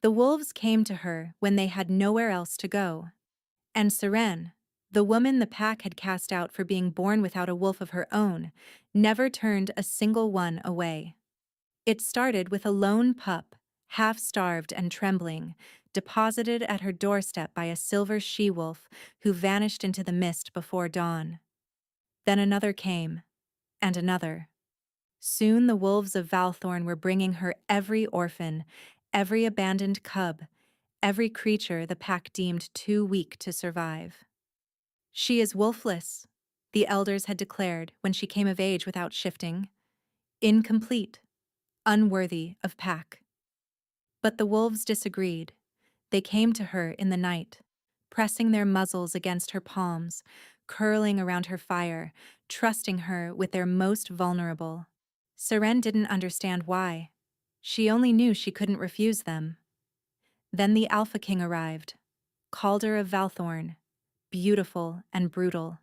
The wolves came to her when they had nowhere else to go. And Seren, the woman the pack had cast out for being born without a wolf of her own, never turned a single one away. It started with a lone pup, half-starved and trembling, deposited at her doorstep by a silver she-wolf who vanished into the mist before dawn. Then another came, and another. Soon the wolves of Valthorn were bringing her every orphan, every abandoned cub, every creature the pack deemed too weak to survive. She is wolfless, the elders had declared when she came of age without shifting. Incomplete, unworthy of pack. But the wolves disagreed. They came to her in the night, pressing their muzzles against her palms, curling around her fire, trusting her with their most vulnerable. Seren didn't understand why. She only knew she couldn't refuse them. Then the Alpha King arrived, Calder of Valthorn, beautiful and brutal.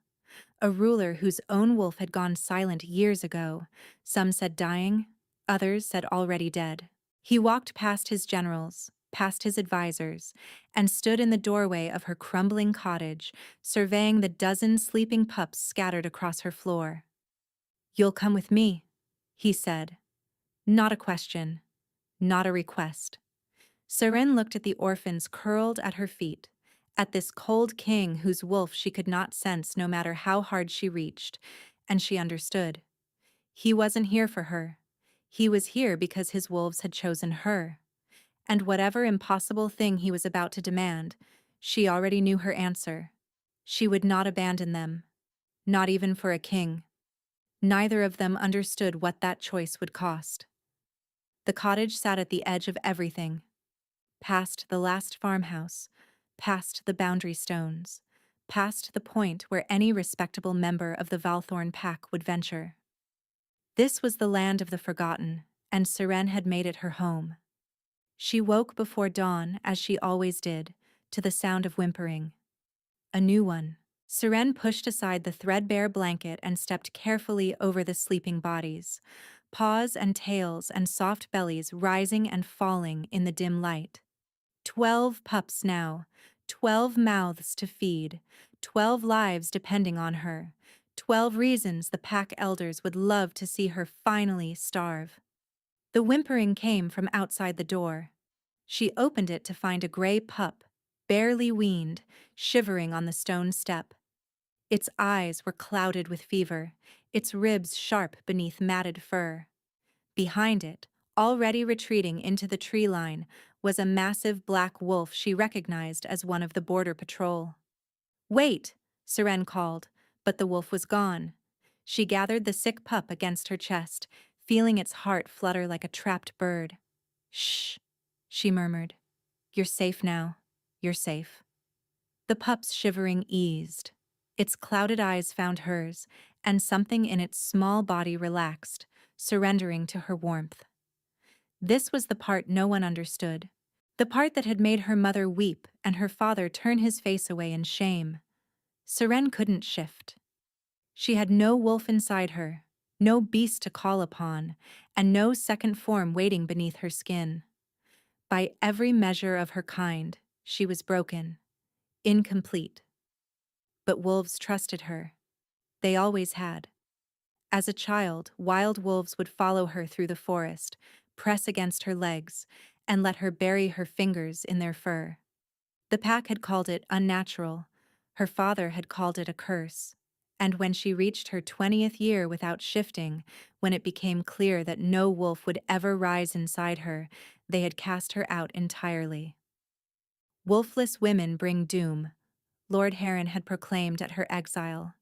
A ruler whose own wolf had gone silent years ago. Some said dying, others said already dead. He walked past his generals, past his advisors, and stood in the doorway of her crumbling cottage, surveying the dozen sleeping pups scattered across her floor. "You'll come with me," he said. Not a question, not a request. Seren looked at the orphans curled at her feet, at this cold king whose wolf she could not sense no matter how hard she reached, and she understood. He wasn't here for her. He was here because his wolves had chosen her. And whatever impossible thing he was about to demand, she already knew her answer. She would not abandon them. Not even for a king. Neither of them understood what that choice would cost. The cottage sat at the edge of everything. Past the last farmhouse, past the boundary stones, past the point where any respectable member of the Valthorn pack would venture. This was the land of the forgotten, and Seren had made it her home. She woke before dawn, as she always did, to the sound of whimpering. A new one. Seren pushed aside the threadbare blanket and stepped carefully over the sleeping bodies, paws and tails and soft bellies rising and falling in the dim light. 12 pups now, 12 mouths to feed, 12 lives depending on her, 12 reasons the pack elders would love to see her finally starve. The whimpering came from outside the door. She opened it to find a gray pup, barely weaned, shivering on the stone step. Its eyes were clouded with fever, its ribs sharp beneath matted fur. Behind it, already retreating into the tree line, was a massive black wolf she recognized as one of the border patrol. "Wait!" Seren called, but the wolf was gone. She gathered the sick pup against her chest, feeling its heart flutter like a trapped bird. "Shh," she murmured. "You're safe now. You're safe." The pup's shivering eased. Its clouded eyes found hers, and something in its small body relaxed, surrendering to her warmth. This was the part no one understood, the part that had made her mother weep and her father turn his face away in shame. Seren couldn't shift. She had no wolf inside her, no beast to call upon, and no second form waiting beneath her skin. By every measure of her kind, she was broken, incomplete. But wolves trusted her. They always had. As a child, wild wolves would follow her through the forest, press against her legs, and let her bury her fingers in their fur. The pack had called it unnatural. Her father had called it a curse. And when she reached her 20th year without shifting, when it became clear that no wolf would ever rise inside her, they had cast her out entirely. "Wolfless women bring doom," Lord Heron had proclaimed at her exile.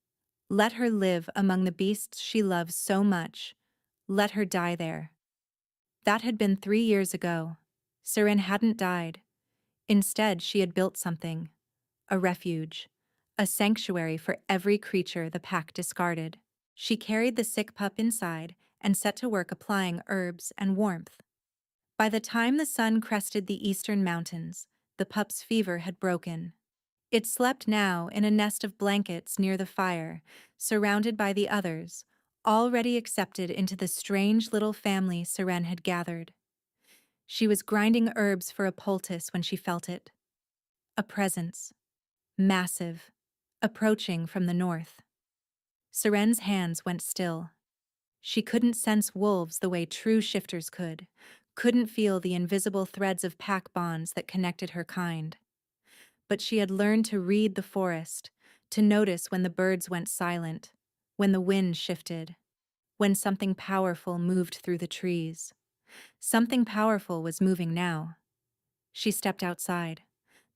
"Let her live among the beasts she loves so much. Let her die there." That had been 3 years ago. Seren hadn't died. Instead, she had built something. A refuge. A sanctuary for every creature the pack discarded. She carried the sick pup inside and set to work applying herbs and warmth. By the time the sun crested the eastern mountains, the pup's fever had broken. It slept now in a nest of blankets near the fire, surrounded by the others, already accepted into the strange little family Seren had gathered. She was grinding herbs for a poultice when she felt it. A presence. Massive. Approaching from the north. Seren's hands went still. She couldn't sense wolves the way true shifters could, couldn't feel the invisible threads of pack bonds that connected her kind. But she had learned to read the forest, to notice when the birds went silent, when the wind shifted, when something powerful moved through the trees. Something powerful was moving now. She stepped outside.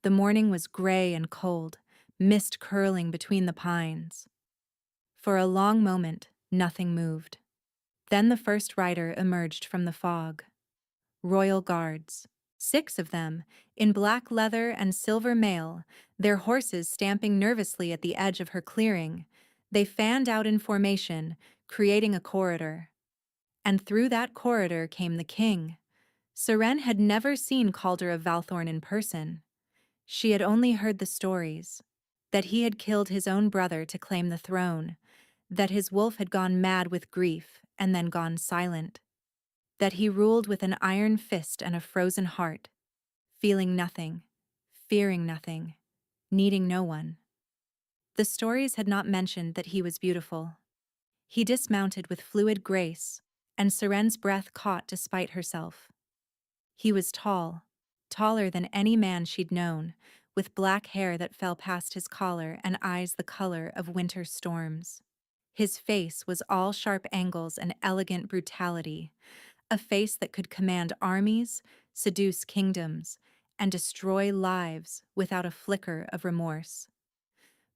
The morning was gray and cold, mist curling between the pines. For a long moment, nothing moved. Then the first rider emerged from the fog. Royal Guards. 6 of them, in black leather and silver mail, their horses stamping nervously at the edge of her clearing. They fanned out in formation, creating a corridor. And through that corridor came the king. Seren had never seen Calder of Valthorn in person. She had only heard the stories. That he had killed his own brother to claim the throne. That his wolf had gone mad with grief and then gone silent. That he ruled with an iron fist and a frozen heart, feeling nothing, fearing nothing, needing no one. The stories had not mentioned that he was beautiful. He dismounted with fluid grace, and Seren's breath caught despite herself. He was tall, taller than any man she'd known, with black hair that fell past his collar and eyes the color of winter storms. His face was all sharp angles and elegant brutality, a face that could command armies, seduce kingdoms, and destroy lives without a flicker of remorse.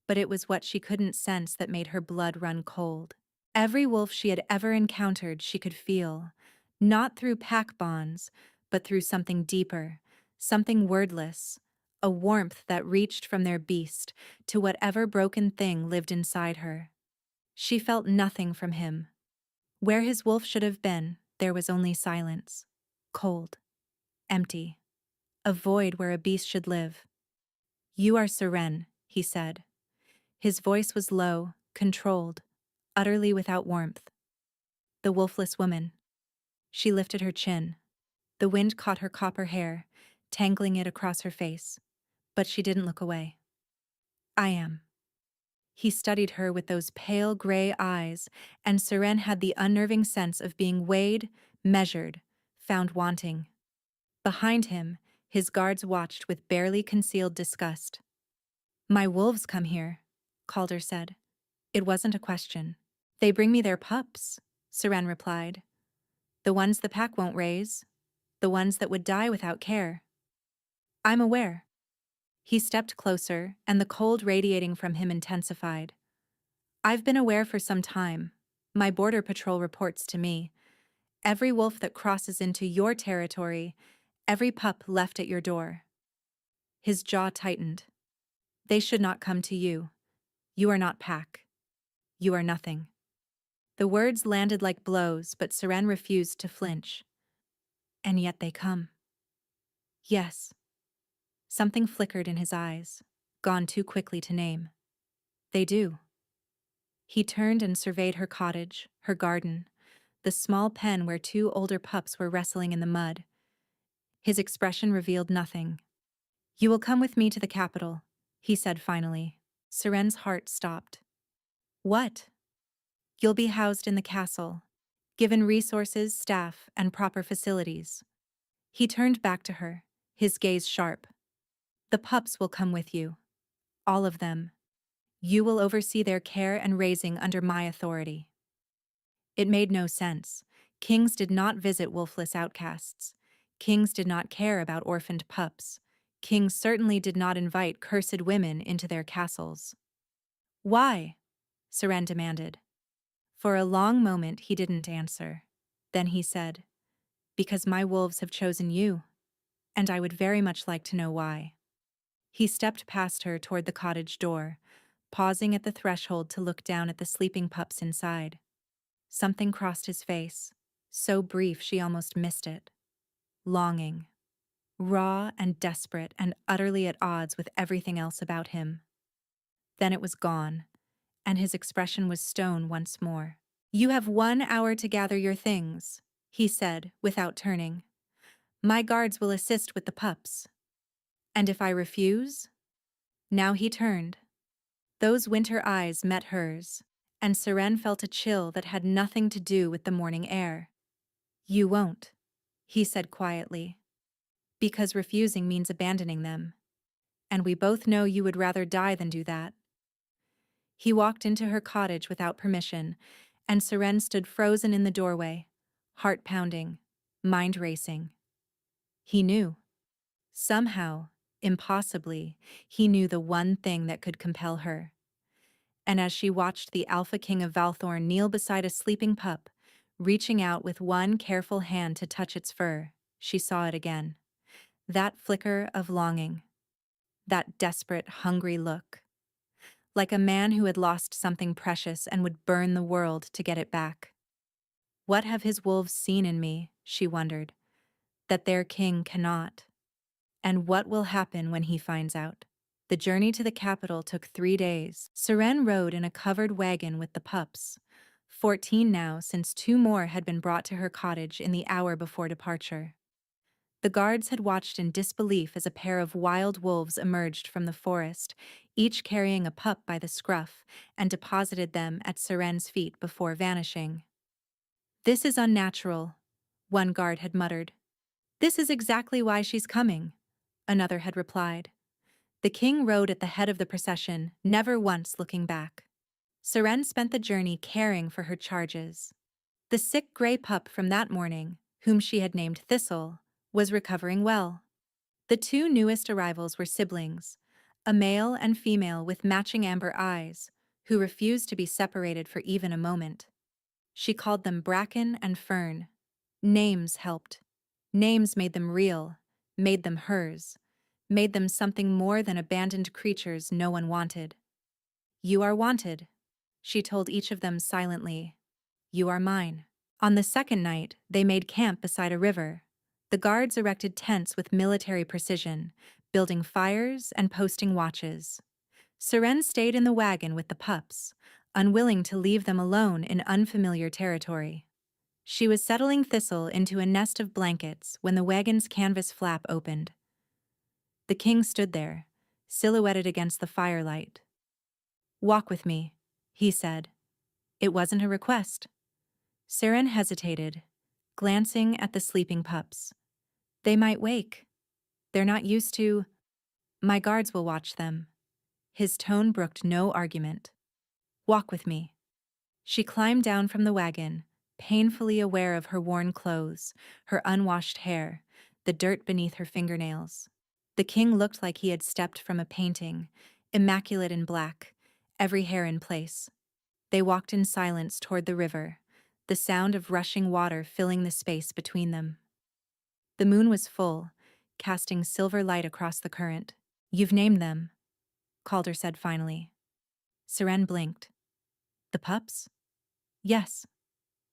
But it was what she couldn't sense that made her blood run cold. Every wolf she had ever encountered she could feel, not through pack bonds, but through something deeper, something wordless, a warmth that reached from their beast to whatever broken thing lived inside her. She felt nothing from him. Where his wolf should have been, there was only silence. Cold. Empty. A void where a beast should live. "You are Seren," he said. His voice was low, controlled, utterly without warmth. The wolfless woman. She lifted her chin. The wind caught her copper hair, tangling it across her face. But she didn't look away. "I am." He studied her with those pale gray eyes, and Seren had the unnerving sense of being weighed, measured, found wanting. Behind him, his guards watched with barely concealed disgust. "My wolves come here," Calder said. It wasn't a question. "They bring me their pups," Seren replied. "The ones the pack won't raise. The ones that would die without care." "I'm aware." He stepped closer, and the cold radiating from him intensified. "I've been aware for some time. My border patrol reports to me. Every wolf that crosses into your territory, every pup left at your door." His jaw tightened. "They should not come to you. You are not pack. You are nothing." The words landed like blows, but Seren refused to flinch. "And yet they come." "Yes." Something flickered in his eyes, gone too quickly to name. "They do." He turned and surveyed her cottage, her garden, the small pen where 2 older pups were wrestling in the mud. His expression revealed nothing. "You will come with me to the capital," he said finally. Seren's heart stopped. "What?" "You'll be housed in the castle, given resources, staff, and proper facilities." He turned back to her, his gaze sharp. "The pups will come with you. All of them. You will oversee their care and raising under my authority." It made no sense. Kings did not visit wolfless outcasts. Kings did not care about orphaned pups. Kings certainly did not invite cursed women into their castles. "Why?" Seren demanded. For a long moment he didn't answer. Then he said, "Because my wolves have chosen you, and I would very much like to know why." He stepped past her toward the cottage door, pausing at the threshold to look down at the sleeping pups inside. Something crossed his face, so brief she almost missed it. Longing. Raw and desperate and utterly at odds with everything else about him. Then it was gone, and his expression was stone once more. "You have 1 hour to gather your things," he said, without turning. My guards will assist with the pups. And if I refuse? Now he turned. Those winter eyes met hers, and Seren felt a chill that had nothing to do with the morning air. You won't, he said quietly. Because refusing means abandoning them. And we both know you would rather die than do that. He walked into her cottage without permission, and Seren stood frozen in the doorway, heart pounding, mind racing. He knew. Somehow, impossibly, he knew the one thing that could compel her. And as she watched the Alpha King of Valthorn kneel beside a sleeping pup, reaching out with one careful hand to touch its fur, she saw it again. That flicker of longing. That desperate, hungry look. Like a man who had lost something precious and would burn the world to get it back. What have his wolves seen in me, she wondered, that their king cannot? And what will happen when he finds out? The journey to the capital took 3 days. Seren rode in a covered wagon with the pups, 14 now since 2 more had been brought to her cottage in the hour before departure. The guards had watched in disbelief as a pair of wild wolves emerged from the forest, each carrying a pup by the scruff, and deposited them at Seren's feet before vanishing. This is unnatural, one guard had muttered. This is exactly why she's coming, another had replied. The king rode at the head of the procession, never once looking back. Seren spent the journey caring for her charges. The sick gray pup from that morning, whom she had named Thistle, was recovering well. The 2 newest arrivals were siblings, a male and female with matching amber eyes, who refused to be separated for even a moment. She called them Bracken and Fern. Names helped. Names made them real, made them hers, made them something more than abandoned creatures no one wanted. You are wanted, she told each of them silently. You are mine. On the second night, they made camp beside a river. The guards erected tents with military precision, building fires and posting watches. Seren stayed in the wagon with the pups, unwilling to leave them alone in unfamiliar territory. She was settling Thistle into a nest of blankets when the wagon's canvas flap opened. The king stood there, silhouetted against the firelight. Walk with me, he said. It wasn't a request. Seren hesitated, glancing at the sleeping pups. They might wake. They're not used to... My guards will watch them. His tone brooked no argument. Walk with me. She climbed down from the wagon, painfully aware of her worn clothes, her unwashed hair, the dirt beneath her fingernails. The king looked like he had stepped from a painting, immaculate in black, every hair in place. They walked in silence toward the river, the sound of rushing water filling the space between them. The moon was full, casting silver light across the current. You've named them, Calder said finally. Seren blinked. The pups? Yes.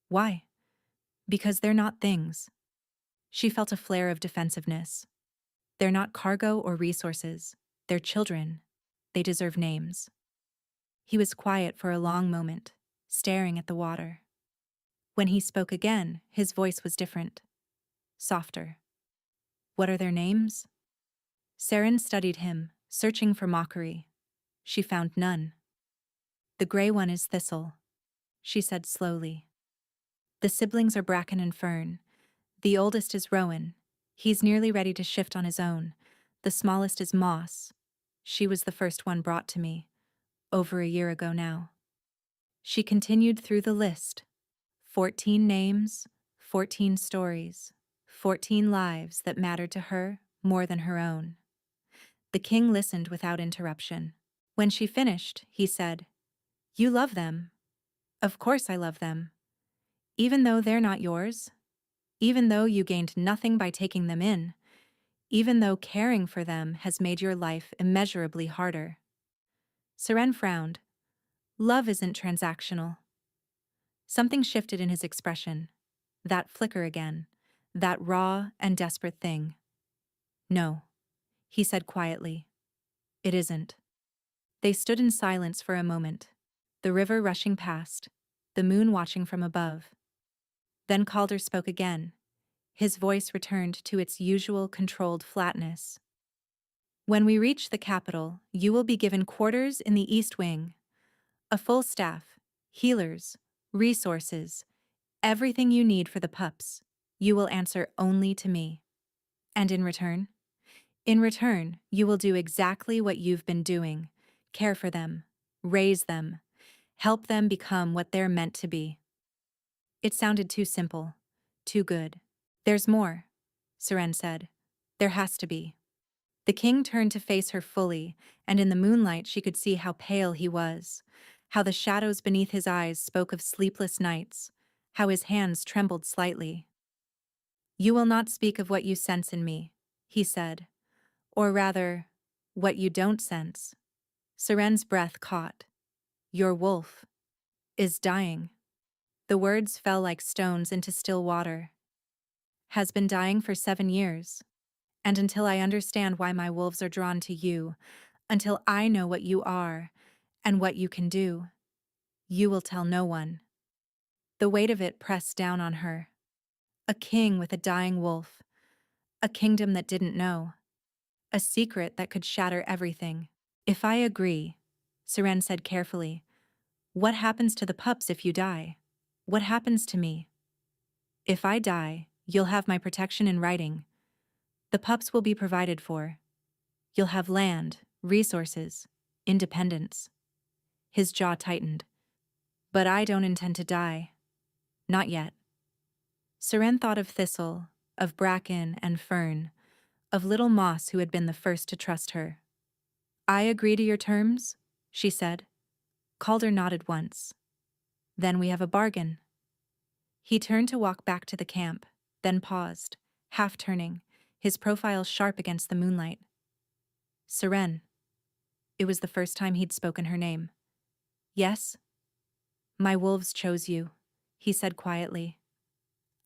Why? Because they're not things. She felt a flare of defensiveness. They're not cargo or resources. They're children. They deserve names. He was quiet for a long moment, staring at the water. When he spoke again, his voice was different. Softer. What are their names? Seren studied him, searching for mockery. She found none. The gray one is Thistle, she said slowly. The siblings are Bracken and Fern. The oldest is Rowan. He's nearly ready to shift on his own. The smallest is Moss. She was the first one brought to me, over a year ago now. She continued through the list. 14 names, 14 stories, 14 lives that mattered to her more than her own. The king listened without interruption. When she finished, he said, You love them. Of course I love them. Even though they're not yours. Even though you gained nothing by taking them in. Even though caring for them has made your life immeasurably harder. Seren frowned. Love isn't transactional. Something shifted in his expression. That flicker again. That raw and desperate thing. No, he said quietly. It isn't. They stood in silence for a moment, the river rushing past, the moon watching from above. Then Calder spoke again, His voice returned to its usual controlled flatness. When we reach the capital, you will be given quarters in the East Wing. A full staff, healers, resources, everything you need for the pups. You will answer only to me. And in return? In return, you will do exactly what you've been doing. Care for them, raise them, help them become what they're meant to be. It sounded too simple, too good. There's more, Seren said. There has to be. The king turned to face her fully, and in the moonlight she could see how pale he was, how the shadows beneath his eyes spoke of sleepless nights, how his hands trembled slightly. You will not speak of what you sense in me, he said. Or rather, what you don't sense. Seren's breath caught. Your wolf is dying. The words fell like stones into still water. Has been dying for 7 years. And until I understand why my wolves are drawn to you, until I know what you are and what you can do, you will tell no one. The weight of it pressed down on her. A king with a dying wolf. A kingdom that didn't know. A secret that could shatter everything. If I agree, Seren said carefully, what happens to the pups if you die? What happens to me? If I die, you'll have my protection in writing. The pups will be provided for. You'll have land, resources, independence. His jaw tightened. But I don't intend to die. Not yet. Seren thought of Thistle, of bracken and fern, of little moss who had been the first to trust her. I agree to your terms, she said. Calder nodded once. Then we have a bargain. He turned to walk back to the camp, then paused, half turning, his profile sharp against the moonlight. Seren. It was the first time he'd spoken her name. Yes? My wolves chose you, he said quietly.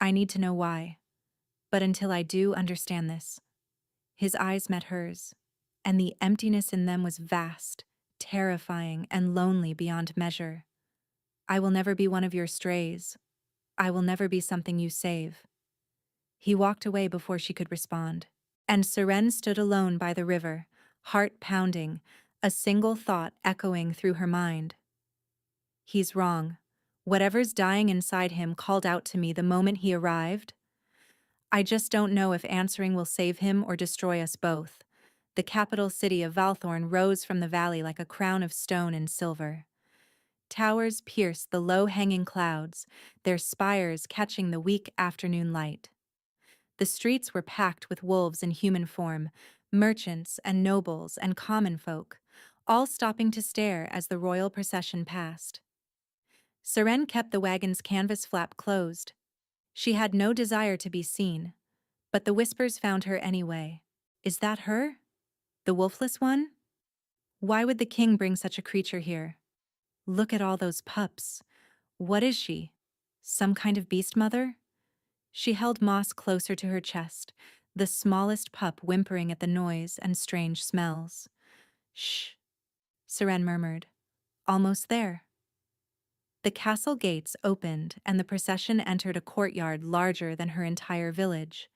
I need to know why. But until I do understand this. His eyes met hers, and the emptiness in them was vast, terrifying, and lonely beyond measure. I will never be one of your strays. I will never be something you save. He walked away before she could respond. And Seren stood alone by the river, heart pounding, a single thought echoing through her mind. He's wrong. Whatever's dying inside him called out to me the moment he arrived. I just don't know if answering will save him or destroy us both. The capital city of Valthorn rose from the valley like a crown of stone and silver. Towers pierced the low-hanging clouds, their spires catching the weak afternoon light. The streets were packed with wolves in human form, merchants and nobles and common folk, all stopping to stare as the royal procession passed. Seren kept the wagon's canvas flap closed. She had no desire to be seen, but the whispers found her anyway. Is that her? The wolfless one? Why would the king bring such a creature here? Look at all those pups. What is she? Some kind of beast mother? She held Moss closer to her chest, the smallest pup whimpering at the noise and strange smells. Shh, Seren murmured. Almost there. The castle gates opened and the procession entered a courtyard larger than her entire village.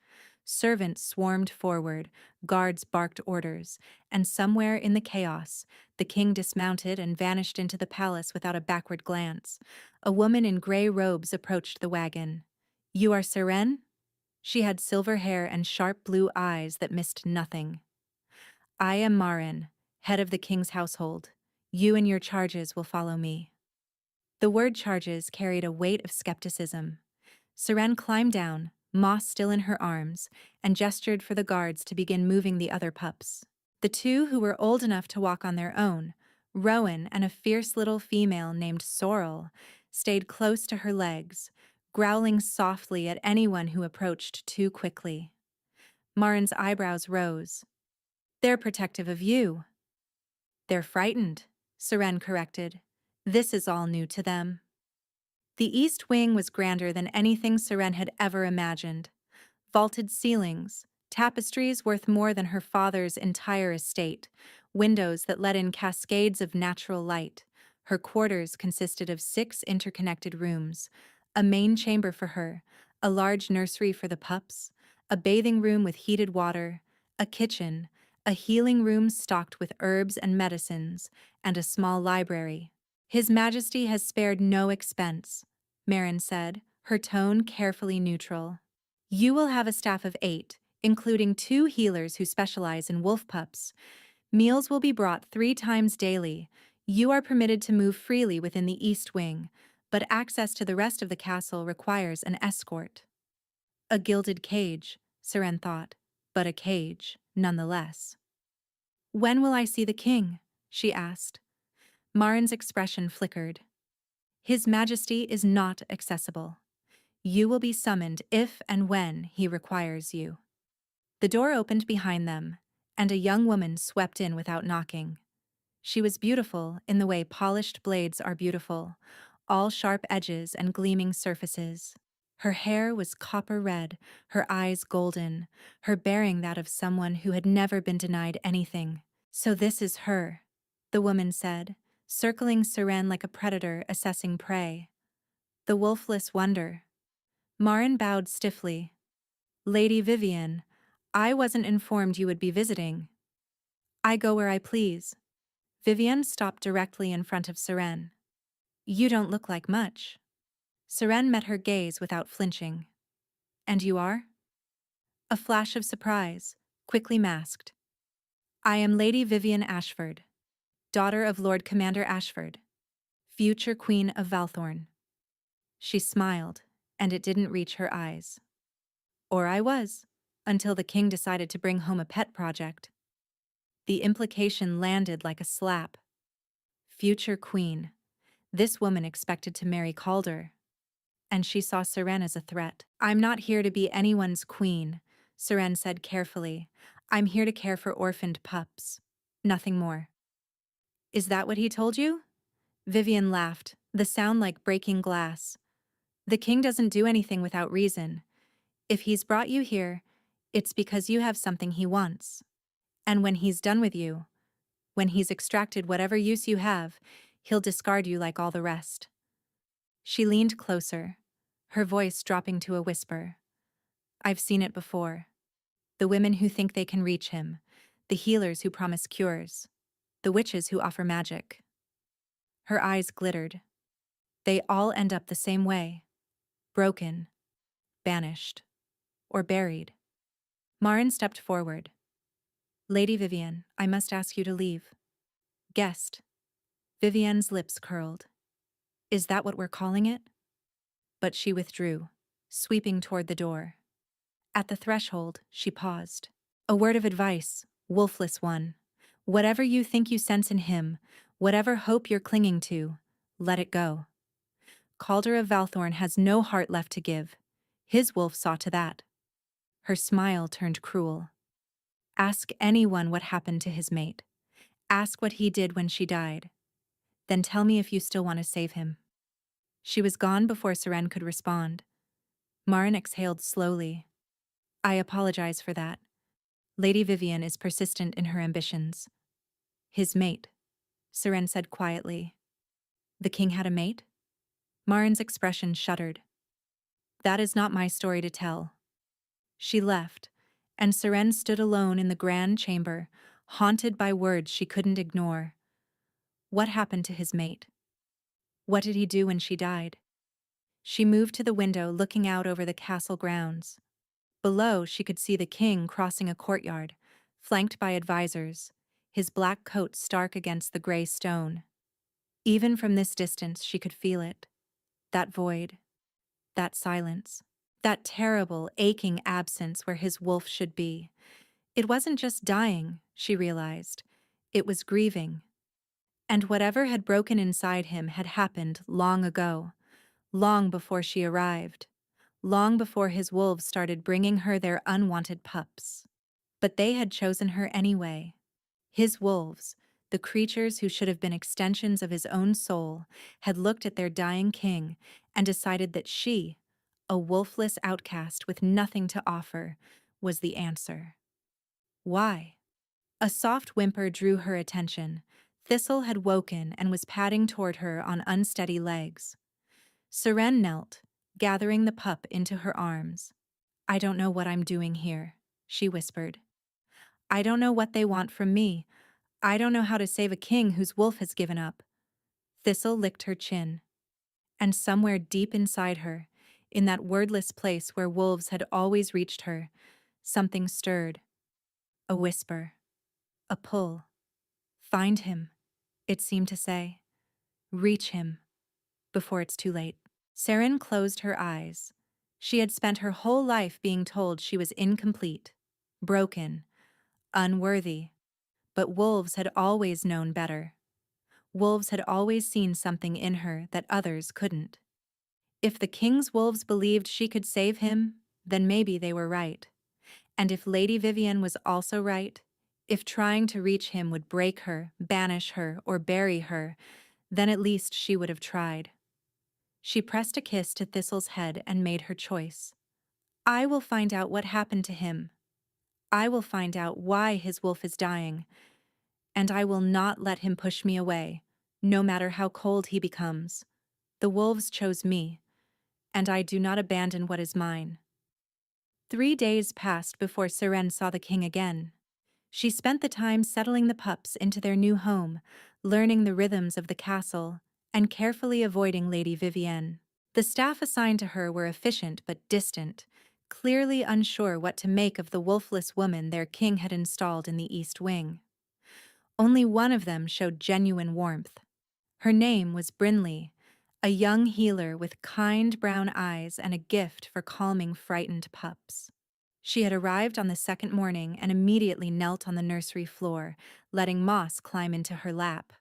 Servants swarmed forward, guards barked orders, and somewhere in the chaos, the king dismounted and vanished into the palace without a backward glance. A woman in gray robes approached the wagon. You are Seren? She had silver hair and sharp blue eyes that missed nothing. I am Marin, head of the king's household. You and your charges will follow me. The word charges carried a weight of skepticism. Seren climbed down, Moss still in her arms, and gestured for the guards to begin moving the other pups. The two who were old enough to walk on their own, Rowan and a fierce little female named Sorrel, stayed close to her legs, growling softly at anyone who approached too quickly. Marin's eyebrows rose. They're protective of you. They're frightened, Seren corrected. This is all new to them. The East Wing was grander than anything Seren had ever imagined. Vaulted ceilings, tapestries worth more than her father's entire estate, windows that let in cascades of natural light. Her quarters consisted of 6 interconnected rooms, a main chamber for her, A large nursery for the pups, a bathing room with heated water, a kitchen, a healing room stocked with herbs and medicines, and a small library. His Majesty has spared no expense, Marin said, her tone carefully neutral. You will have a staff of 8, including 2 healers who specialize in wolf pups. Meals will be brought 3 times daily. You are permitted to move freely within the East Wing, but access to the rest of the castle requires an escort. A gilded cage, Seren thought, but a cage, nonetheless. When will I see the king? She asked. Marin's expression flickered. His Majesty is not accessible. You will be summoned if and when he requires you. The door opened behind them, and a young woman swept in without knocking. She was beautiful in the way polished blades are beautiful, all sharp edges and gleaming surfaces. Her hair was copper red, her eyes golden, her bearing that of someone who had never been denied anything. So this is her, the woman said, circling Seren like a predator assessing prey. The wolfless wonder. Marin bowed stiffly. Lady Vivian, I wasn't informed you would be visiting. I go where I please. Vivian stopped directly in front of Seren. You don't look like much. Seren met her gaze without flinching. And you are? A flash of surprise, quickly masked. I am Lady Vivian Ashford, daughter of Lord Commander Ashford, future Queen of Valthorn. She smiled, and it didn't reach her eyes. Or I was, until the king decided to bring home a pet project. The implication landed like a slap. Future queen. This woman expected to marry Calder. And she saw Seren as a threat. I'm not here to be anyone's queen, Seren said carefully. I'm here to care for orphaned pups. Nothing more. Is that what he told you? Vivian laughed, the sound like breaking glass. The king doesn't do anything without reason. If he's brought you here, it's because you have something he wants. And when he's done with you, when he's extracted whatever use you have, he'll discard you like all the rest. She leaned closer, her voice dropping to a whisper. I've seen it before. The women who think they can reach him, the healers who promise cures, the witches who offer magic. Her eyes glittered. They all end up the same way. Broken, banished, or buried. Marin stepped forward. Lady Vivian, I must ask you to leave. Guest. Vivian's lips curled. Is that what we're calling it? But she withdrew, sweeping toward the door. At the threshold, she paused. A word of advice, wolfless one. Whatever you think you sense in him, whatever hope you're clinging to, let it go. Calder of Valthorn has no heart left to give. His wolf saw to that. Her smile turned cruel. Ask anyone what happened to his mate. Ask what he did when she died. Then tell me if you still want to save him. She was gone before Seren could respond. Marin exhaled slowly. I apologize for that. Lady Vivian is persistent in her ambitions. His mate, Seren said quietly. The king had a mate? Marin's expression shuddered. That is not my story to tell. She left, and Seren stood alone in the grand chamber, haunted by words she couldn't ignore. What happened to his mate? What did he do when she died? She moved to the window looking out over the castle grounds. Below, she could see the king crossing a courtyard, flanked by advisors, his black coat stark against the gray stone. Even from this distance, she could feel it. That void, that silence, that terrible, aching absence where his wolf should be. It wasn't just dying, she realized. It was grieving. And whatever had broken inside him had happened long ago, long before she arrived, long before his wolves started bringing her their unwanted pups. But they had chosen her anyway. His wolves, the creatures who should have been extensions of his own soul, had looked at their dying king and decided that she, a wolfless outcast with nothing to offer, was the answer. Why? A soft whimper drew her attention. Thistle had woken and was padding toward her on unsteady legs. Seren knelt, gathering the pup into her arms. "I don't know what I'm doing here," she whispered. "I don't know what they want from me. I don't know how to save a king whose wolf has given up." Thistle licked her chin. And somewhere deep inside her, in that wordless place where wolves had always reached her, something stirred. A whisper. A pull. "Find him," it seemed to say. "Reach him before it's too late." Saren closed her eyes. She had spent her whole life being told she was incomplete, broken, unworthy. But wolves had always known better. Wolves had always seen something in her that others couldn't. If the king's wolves believed she could save him, then maybe they were right. And if Lady Vivian was also right, if trying to reach him would break her, banish her, or bury her, then at least she would have tried. She pressed a kiss to Thistle's head and made her choice. "I will find out what happened to him. I will find out why his wolf is dying. And I will not let him push me away, no matter how cold he becomes. The wolves chose me, and I do not abandon what is mine." 3 days passed before Seren saw the king again. She spent the time settling the pups into their new home, learning the rhythms of the castle, and carefully avoiding Lady Vivienne. The staff assigned to her were efficient but distant, clearly unsure what to make of the wolfless woman their king had installed in the East Wing. Only one of them showed genuine warmth. Her name was Brinley, a young healer with kind brown eyes and a gift for calming frightened pups. She had arrived on the second morning and immediately knelt on the nursery floor, letting Moss climb into her lap.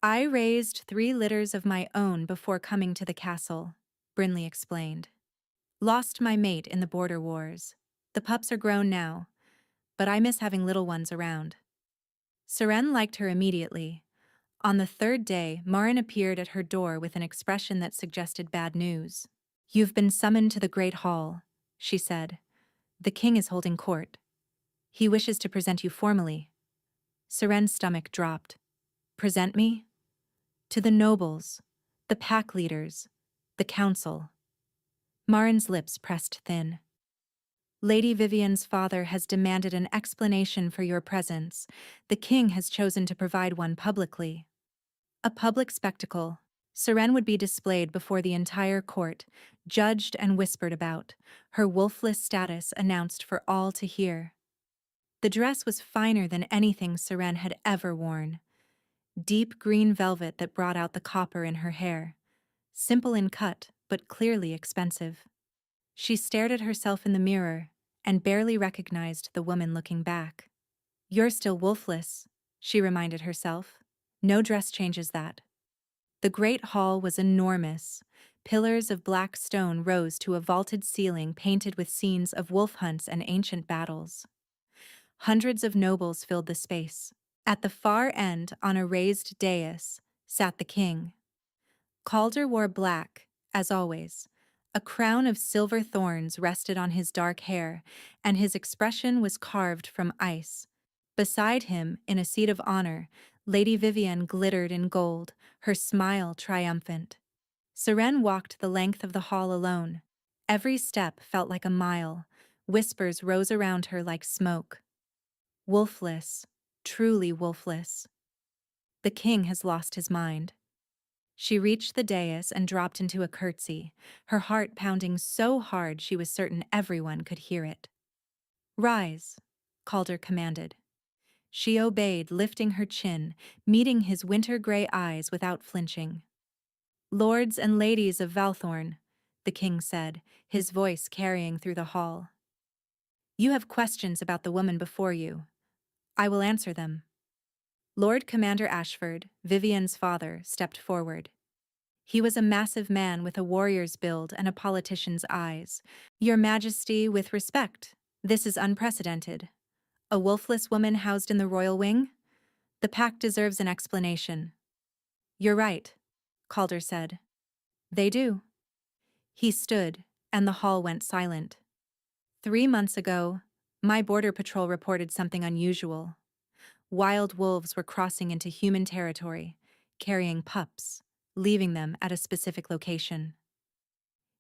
"I raised 3 litters of my own before coming to the castle," Brinley explained. "Lost my mate in the border wars. The pups are grown now, but I miss having little ones around." Seren liked her immediately. On the 3rd day, Marin appeared at her door with an expression that suggested bad news. "You've been summoned to the Great Hall," she said. "The king is holding court. He wishes to present you formally." Seren's stomach dropped. "Present me?" "To the nobles, the pack leaders, the council." Marin's lips pressed thin. "Lady Vivian's father has demanded an explanation for your presence. The king has chosen to provide one publicly." A public spectacle. Seren would be displayed before the entire court, judged and whispered about, her wolfless status announced for all to hear. The dress was finer than anything Seren had ever worn. Deep green velvet that brought out the copper in her hair. Simple in cut, but clearly expensive. She stared at herself in the mirror and barely recognized the woman looking back. "You're still wolfless," she reminded herself. "No dress changes that." The great hall was enormous. Pillars of black stone rose to a vaulted ceiling painted with scenes of wolf hunts and ancient battles. Hundreds of nobles filled the space. At the far end, on a raised dais, sat the king. Calder wore black, as always. A crown of silver thorns rested on his dark hair, and his expression was carved from ice. Beside him, in a seat of honor, Lady Vivian glittered in gold, her smile triumphant. Seren walked the length of the hall alone. Every step felt like a mile. Whispers rose around her like smoke. Wolfless, truly wolfless. The king has lost his mind. She reached the dais and dropped into a curtsy, her heart pounding so hard she was certain everyone could hear it. "Rise," Calder commanded. She obeyed, lifting her chin, meeting his winter-gray eyes without flinching. "Lords and ladies of Valthorn," the king said, his voice carrying through the hall. "You have questions about the woman before you. I will answer them." Lord Commander Ashford, Vivian's father, stepped forward. He was a massive man with a warrior's build and a politician's eyes. "Your Majesty, with respect, this is unprecedented. A wolfless woman housed in the royal wing? The pack deserves an explanation." "You're right," Calder said. "They do." He stood, and the hall went silent. 3 months ago, my border patrol reported something unusual. Wild wolves were crossing into human territory, carrying pups, leaving them at a specific location.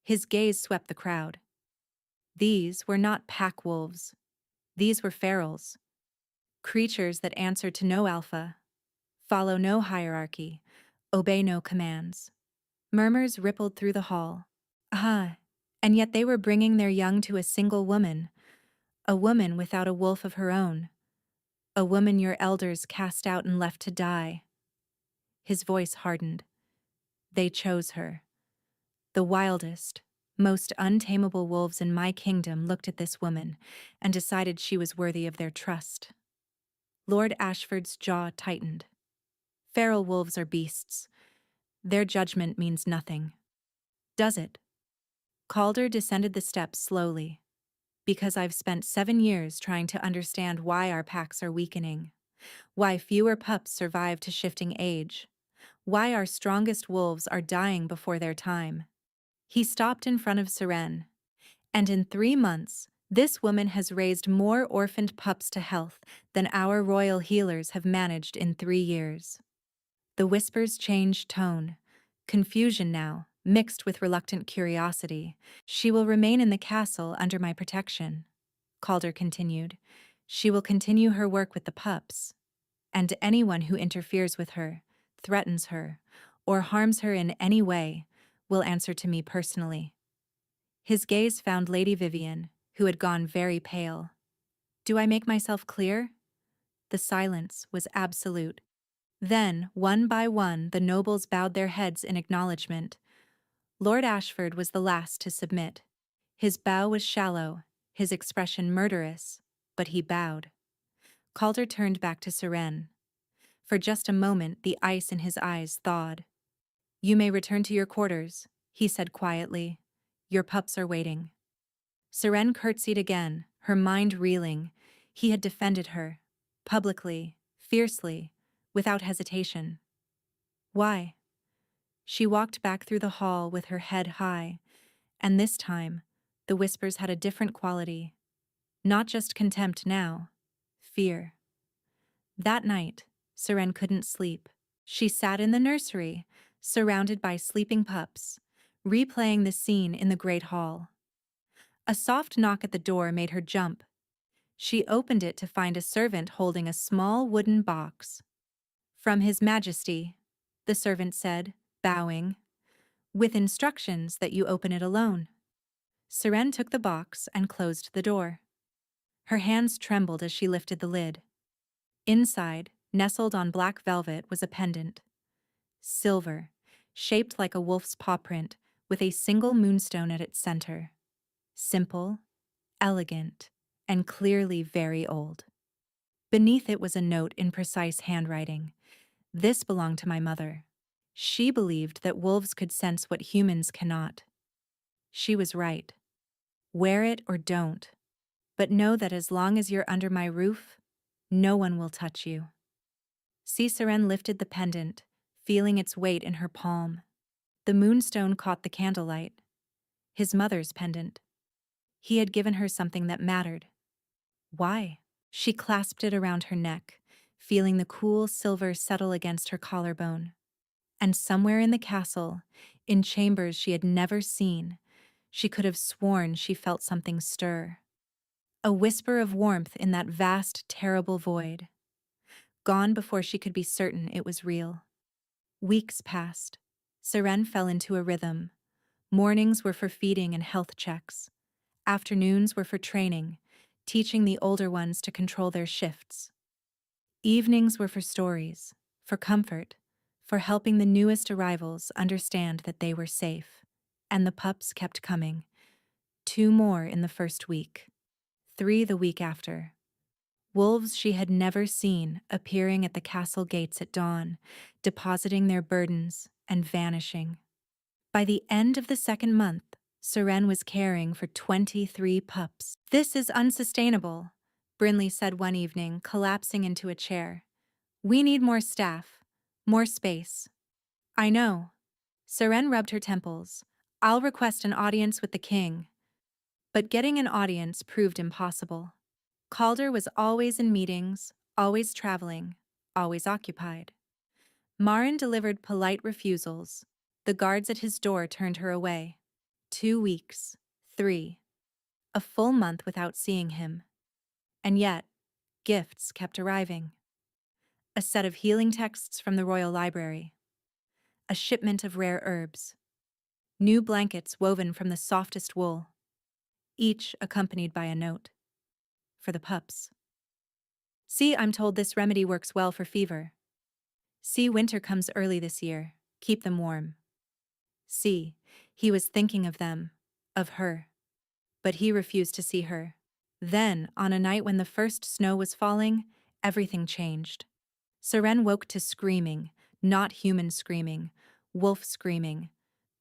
His gaze swept the crowd. These were not pack wolves. These were ferals. Creatures that answer to no alpha, follow no hierarchy, obey no commands. Murmurs rippled through the hall. Ah, and yet they were bringing their young to a single woman, a woman without a wolf of her own, a woman your elders cast out and left to die. His voice hardened. They chose her. The wildest, most untamable wolves in my kingdom looked at this woman and decided she was worthy of their trust. Lord Ashford's jaw tightened. Feral wolves are beasts. Their judgment means nothing. Does it? Calder descended the steps slowly. Because I've spent 7 years trying to understand why our packs are weakening, why fewer pups survive to shifting age, why our strongest wolves are dying before their time. He stopped in front of Seren, and in 3 months, this woman has raised more orphaned pups to health than our royal healers have managed in 3 years. The whispers changed tone. Confusion now, mixed with reluctant curiosity. She will remain in the castle under my protection, Calder continued. She will continue her work with the pups. And anyone who interferes with her, threatens her, or harms her in any way, will answer to me personally. His gaze found Lady Vivian, who had gone very pale. Do I make myself clear? The silence was absolute. Then, one by one, the nobles bowed their heads in acknowledgement. Lord Ashford was the last to submit. His bow was shallow, his expression murderous, but he bowed. Calder turned back to Seren. For just a moment, the ice in his eyes thawed. You may return to your quarters, he said quietly. Your pups are waiting. Seren curtsied again, her mind reeling. He had defended her, publicly, fiercely, without hesitation. Why? She walked back through the hall with her head high, and this time, the whispers had a different quality. Not just contempt now, fear. That night, Seren couldn't sleep. She sat in the nursery, surrounded by sleeping pups, replaying the scene in the great hall. A soft knock at the door made her jump. She opened it to find a servant holding a small wooden box. From His Majesty, the servant said, bowing, with instructions that you open it alone. Seren took the box and closed the door. Her hands trembled as she lifted the lid. Inside, nestled on black velvet, was a pendant. Silver, shaped like a wolf's paw print, with a single moonstone at its center. Simple, elegant, and clearly very old. Beneath it was a note in precise handwriting. This belonged to my mother. She believed that wolves could sense what humans cannot. She was right. Wear it or don't. But know that as long as you're under my roof, no one will touch you. Seren lifted the pendant, feeling its weight in her palm. The moonstone caught the candlelight. His mother's pendant. He had given her something that mattered. Why? She clasped it around her neck, feeling the cool silver settle against her collarbone. And somewhere in the castle, in chambers she had never seen, she could have sworn she felt something stir. A whisper of warmth in that vast, terrible void. Gone before she could be certain it was real. Weeks passed. Seren fell into a rhythm. Mornings were for feeding and health checks. Afternoons were for training, teaching the older ones to control their shifts. Evenings were for stories, for comfort, for helping the newest arrivals understand that they were safe. And the pups kept coming. 2 more in the first week. 3 the week after. Wolves she had never seen appearing at the castle gates at dawn, depositing their burdens and vanishing. By the end of the 2nd month, Seren was caring for 23 pups. This is unsustainable, Brinley said one evening, collapsing into a chair. We need more staff, more space. I know. Seren rubbed her temples. I'll request an audience with the king. But getting an audience proved impossible. Calder was always in meetings, always traveling, always occupied. Marin delivered polite refusals. The guards at his door turned her away. 2 weeks. 3. A full month without seeing him. And yet, gifts kept arriving. A set of healing texts from the Royal Library. A shipment of rare herbs. New blankets woven from the softest wool. Each accompanied by a note. For the pups. See, I'm told this remedy works well for fever. See, winter comes early this year. Keep them warm. See, he was thinking of them, of her. But he refused to see her. Then, on a night when the first snow was falling, everything changed. Seren woke to screaming, not human screaming, wolf screaming,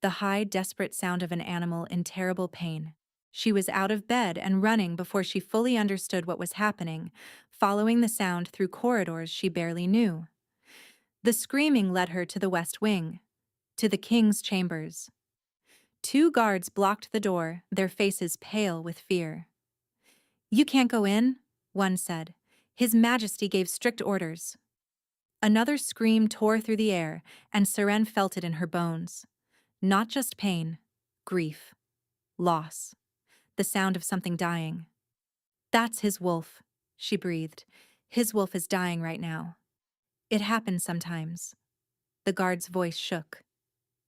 the high, desperate sound of an animal in terrible pain. She was out of bed and running before she fully understood what was happening, following the sound through corridors she barely knew. The screaming led her to the West Wing, to the king's chambers. 2 guards blocked the door, their faces pale with fear. "You can't go in," one said. "His Majesty gave strict orders." Another scream tore through the air, and Seren felt it in her bones. Not just pain, grief, loss, the sound of something dying. "That's his wolf," she breathed. "His wolf is dying right now." "It happens sometimes." The guard's voice shook.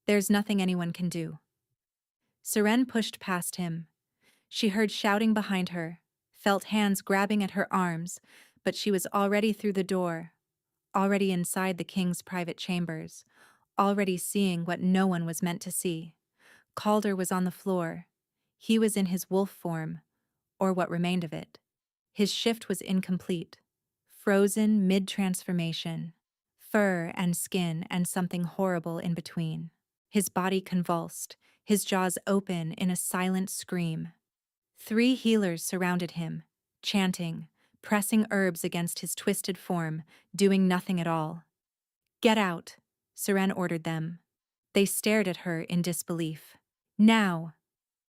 "There's nothing anyone can do." Seren pushed past him. She heard shouting behind her, felt hands grabbing at her arms, but she was already through the door, already inside the king's private chambers, already seeing what no one was meant to see. Calder was on the floor. He was in his wolf form, or what remained of it. His shift was incomplete, frozen mid-transformation, fur and skin and something horrible in between. His body convulsed, his jaws open in a silent scream. 3 healers surrounded him, chanting, pressing herbs against his twisted form, doing nothing at all. "Get out," Seren ordered them. They stared at her in disbelief. "Now!"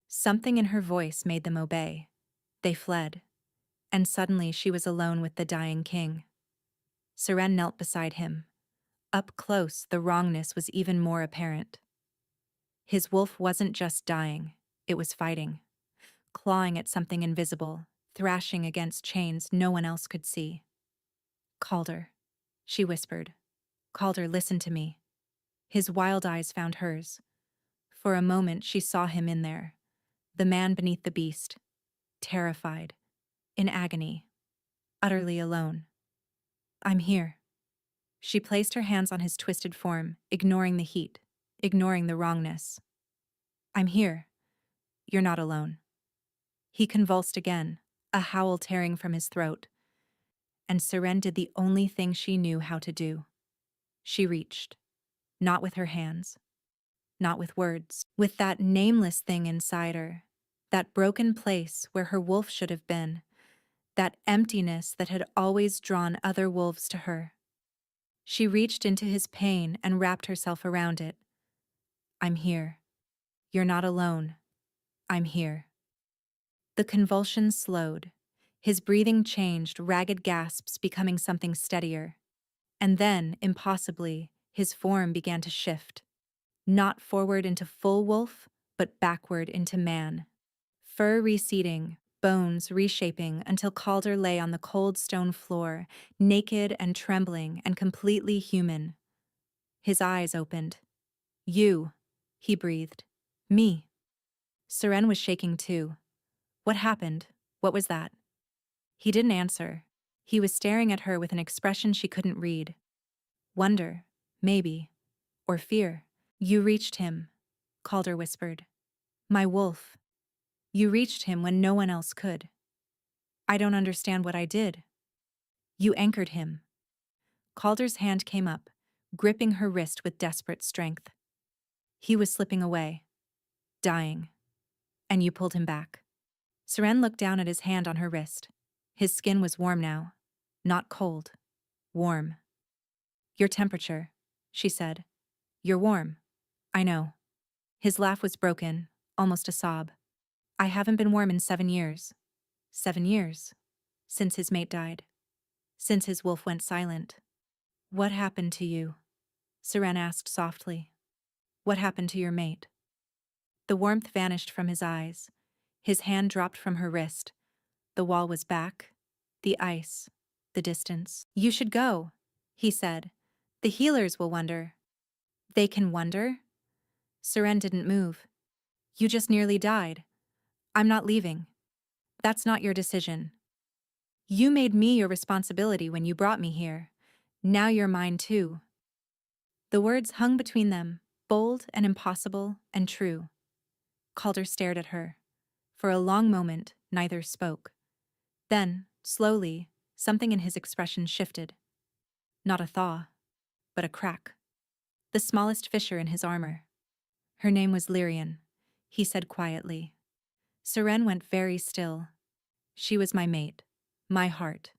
Something in her voice made them obey. They fled. And suddenly she was alone with the dying king. Seren knelt beside him. Up close, the wrongness was even more apparent. His wolf wasn't just dying, it was fighting. Clawing at something invisible, thrashing against chains no one else could see. "Calder," she whispered. "Calder, listen to me." His wild eyes found hers. For a moment she saw him in there, the man beneath the beast, terrified, in agony, utterly alone. "I'm here." She placed her hands on his twisted form, ignoring the heat, ignoring the wrongness. "I'm here. You're not alone." He convulsed again, a howl tearing from his throat. And Seren did the only thing she knew how to do. She reached, not with her hands, not with words, with that nameless thing inside her, that broken place where her wolf should have been, that emptiness that had always drawn other wolves to her. She reached into his pain and wrapped herself around it. "I'm here. You're not alone. I'm here." The convulsions slowed. His breathing changed, ragged gasps becoming something steadier. And then, impossibly, his form began to shift. Not forward into full wolf, but backward into man. Fur receding, bones reshaping until Calder lay on the cold stone floor, naked and trembling and completely human. His eyes opened. "You," he breathed. "Me." Seren was shaking too. "What happened? What was that?" He didn't answer. He was staring at her with an expression she couldn't read. Wonder, maybe, or fear. "You reached him," Calder whispered. "My wolf. You reached him when no one else could." "I don't understand what I did." "You anchored him." Calder's hand came up, gripping her wrist with desperate strength. "He was slipping away, dying, and you pulled him back." Seren looked down at his hand on her wrist. His skin was warm now. Not cold. Warm. "Your temperature," she said. "You're warm." "I know." His laugh was broken, almost a sob. "I haven't been warm in 7 years. 7 years. Since his mate died. Since his wolf went silent." "What happened to you?" Seren asked softly. "What happened to your mate?" The warmth vanished from his eyes. His hand dropped from her wrist. The wall was back. The ice. The distance. "You should go," he said. "The healers will wonder." "They can wonder?" Seren didn't move. "You just nearly died. I'm not leaving. That's not your decision. You made me your responsibility when you brought me here. Now you're mine too." The words hung between them, bold and impossible and true. Calder stared at her. For a long moment, neither spoke. Then, slowly, something in his expression shifted. Not a thaw, but a crack. The smallest fissure in his armor. "Her name was Lyrian," he said quietly. Seren went very still. "She was my mate, my heart,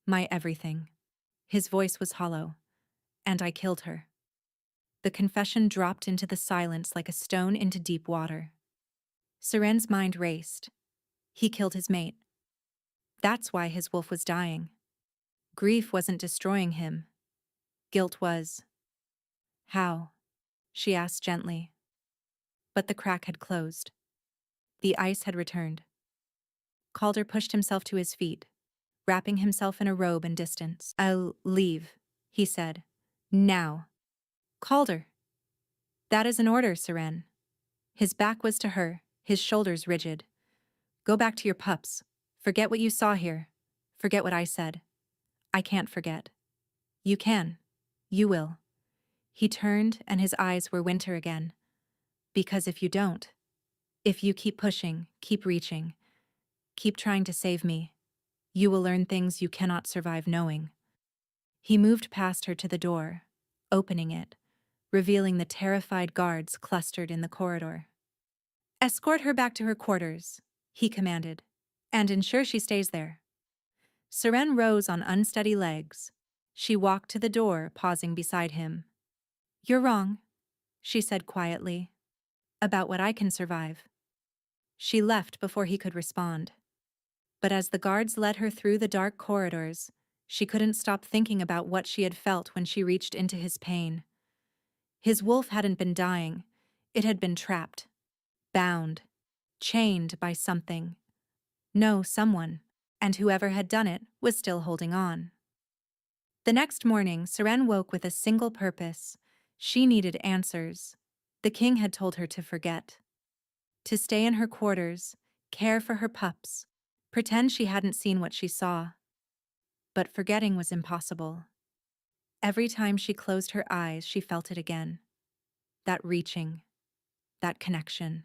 my everything." His voice was hollow. "And I killed her." The confession dropped into the silence like a stone into deep water. Seren's mind raced. He killed his mate. That's why his wolf was dying. Grief wasn't destroying him. Guilt was. "How?" she asked gently. But the crack had closed. The ice had returned. Calder pushed himself to his feet, wrapping himself in a robe and distance. "I'll leave," he said. "Now." "Calder." "That is an order, Seren." His back was to her, his shoulders rigid. "Go back to your pups. Forget what you saw here. Forget what I said. I can't forget." "You can. You will." He turned and his eyes were winter again. "Because if you don't, if you keep pushing, keep reaching, keep trying to save me, you will learn things you cannot survive knowing." He moved past her to the door, opening it, revealing the terrified guards clustered in the corridor. "Escort her back to her quarters," he commanded, "and ensure she stays there." Seren rose on unsteady legs. She walked to the door, pausing beside him. "You're wrong," she said quietly. "About what I can survive." She left before he could respond. But as the guards led her through the dark corridors, she couldn't stop thinking about what she had felt when she reached into his pain. His wolf hadn't been dying. It had been trapped, bound, chained by something. No, someone. And whoever had done it was still holding on. The next morning, Seren woke with a single purpose. She needed answers. The king had told her to forget. To stay in her quarters, care for her pups, pretend she hadn't seen what she saw. But forgetting was impossible. Every time she closed her eyes, she felt it again. That reaching, that connection.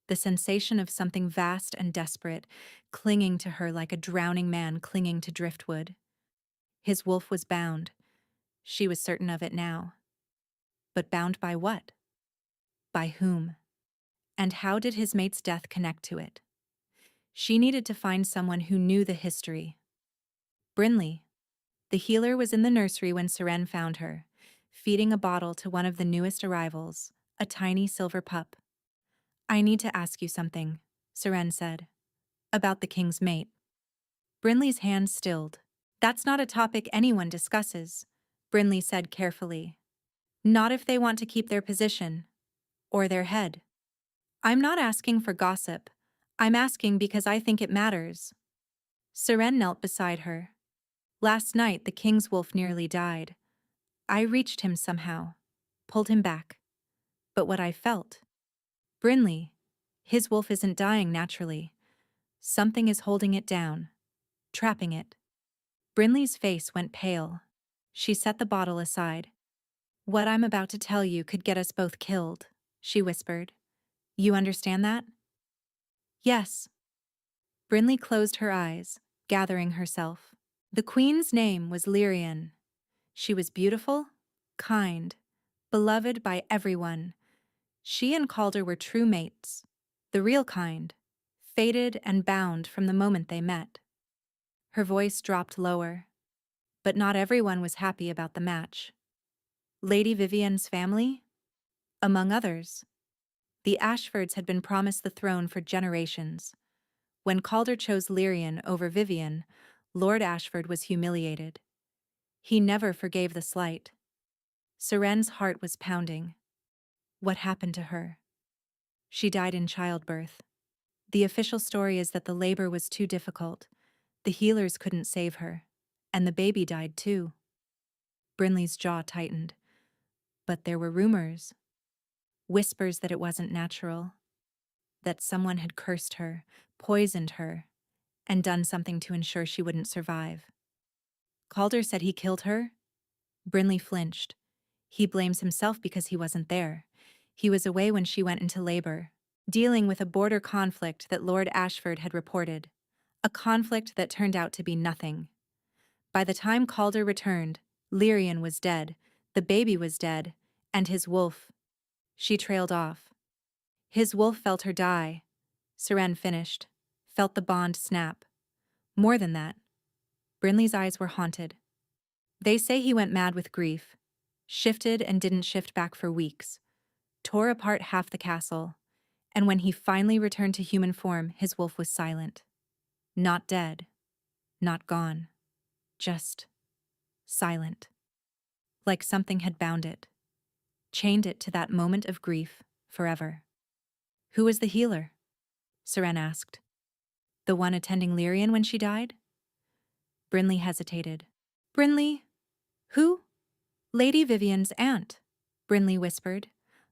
The sensation of something vast and desperate, clinging to her like a drowning man clinging to driftwood. His wolf was bound. She was certain of it now. But bound by what? By whom? And how did his mate's death connect to it? She needed to find someone who knew the history. Brinley. The healer was in the nursery when Seren found her, feeding a bottle to one of the newest arrivals, a tiny silver pup. "I need to ask you something," Seren said. "About the king's mate." Brinley's hand stilled. "That's not a topic anyone discusses," Brinley said carefully. "Not if they want to keep their position. Or their head. I'm not asking for gossip. I'm asking because I think it matters." Seren knelt beside her. "Last night the king's wolf nearly died. I reached him somehow, pulled him back. But what I felt. Brinley, his wolf isn't dying naturally. Something is holding it down, trapping it." Brinley's face went pale. She set the bottle aside. "What I'm about to tell you could get us both killed," she whispered. "You understand that?" "Yes." Brinley closed her eyes, gathering herself. The queen's name was Lyrian. She was beautiful, kind, beloved by everyone. She and Calder were true mates, the real kind, fated and bound from the moment they met. Her voice dropped lower. But not everyone was happy about the match. Lady Vivian's family? Among others. The Ashfords had been promised the throne for generations. When Calder chose Lyrian over Vivian, Lord Ashford was humiliated. He never forgave the slight. Seren's heart was pounding. What happened to her? She died in childbirth. The official story is that the labor was too difficult. The healers couldn't save her. And the baby died too. Brinley's jaw tightened. But there were rumors. Whispers that it wasn't natural. That someone had cursed her, poisoned her, and done something to ensure she wouldn't survive. Calder said he killed her. Brinley flinched. He blames himself because he wasn't there. He was away when she went into labor, dealing with a border conflict that Lord Ashford had reported. A conflict that turned out to be nothing. By the time Calder returned, Lyrian was dead, the baby was dead, and his wolf. She trailed off. His wolf felt her die. Seren finished, felt the bond snap. More than that. Brinley's eyes were haunted. They say he went mad with grief, shifted and didn't shift back for weeks, tore apart half the castle, and when he finally returned to human form, his wolf was silent. Not dead, not gone, just silent. Like something had bound it, chained it to that moment of grief forever. Who was the healer? Seren asked. The one attending Lyrian when she died? Brinley hesitated. Brinley? Who? Lady Vivian's aunt, Brinley whispered.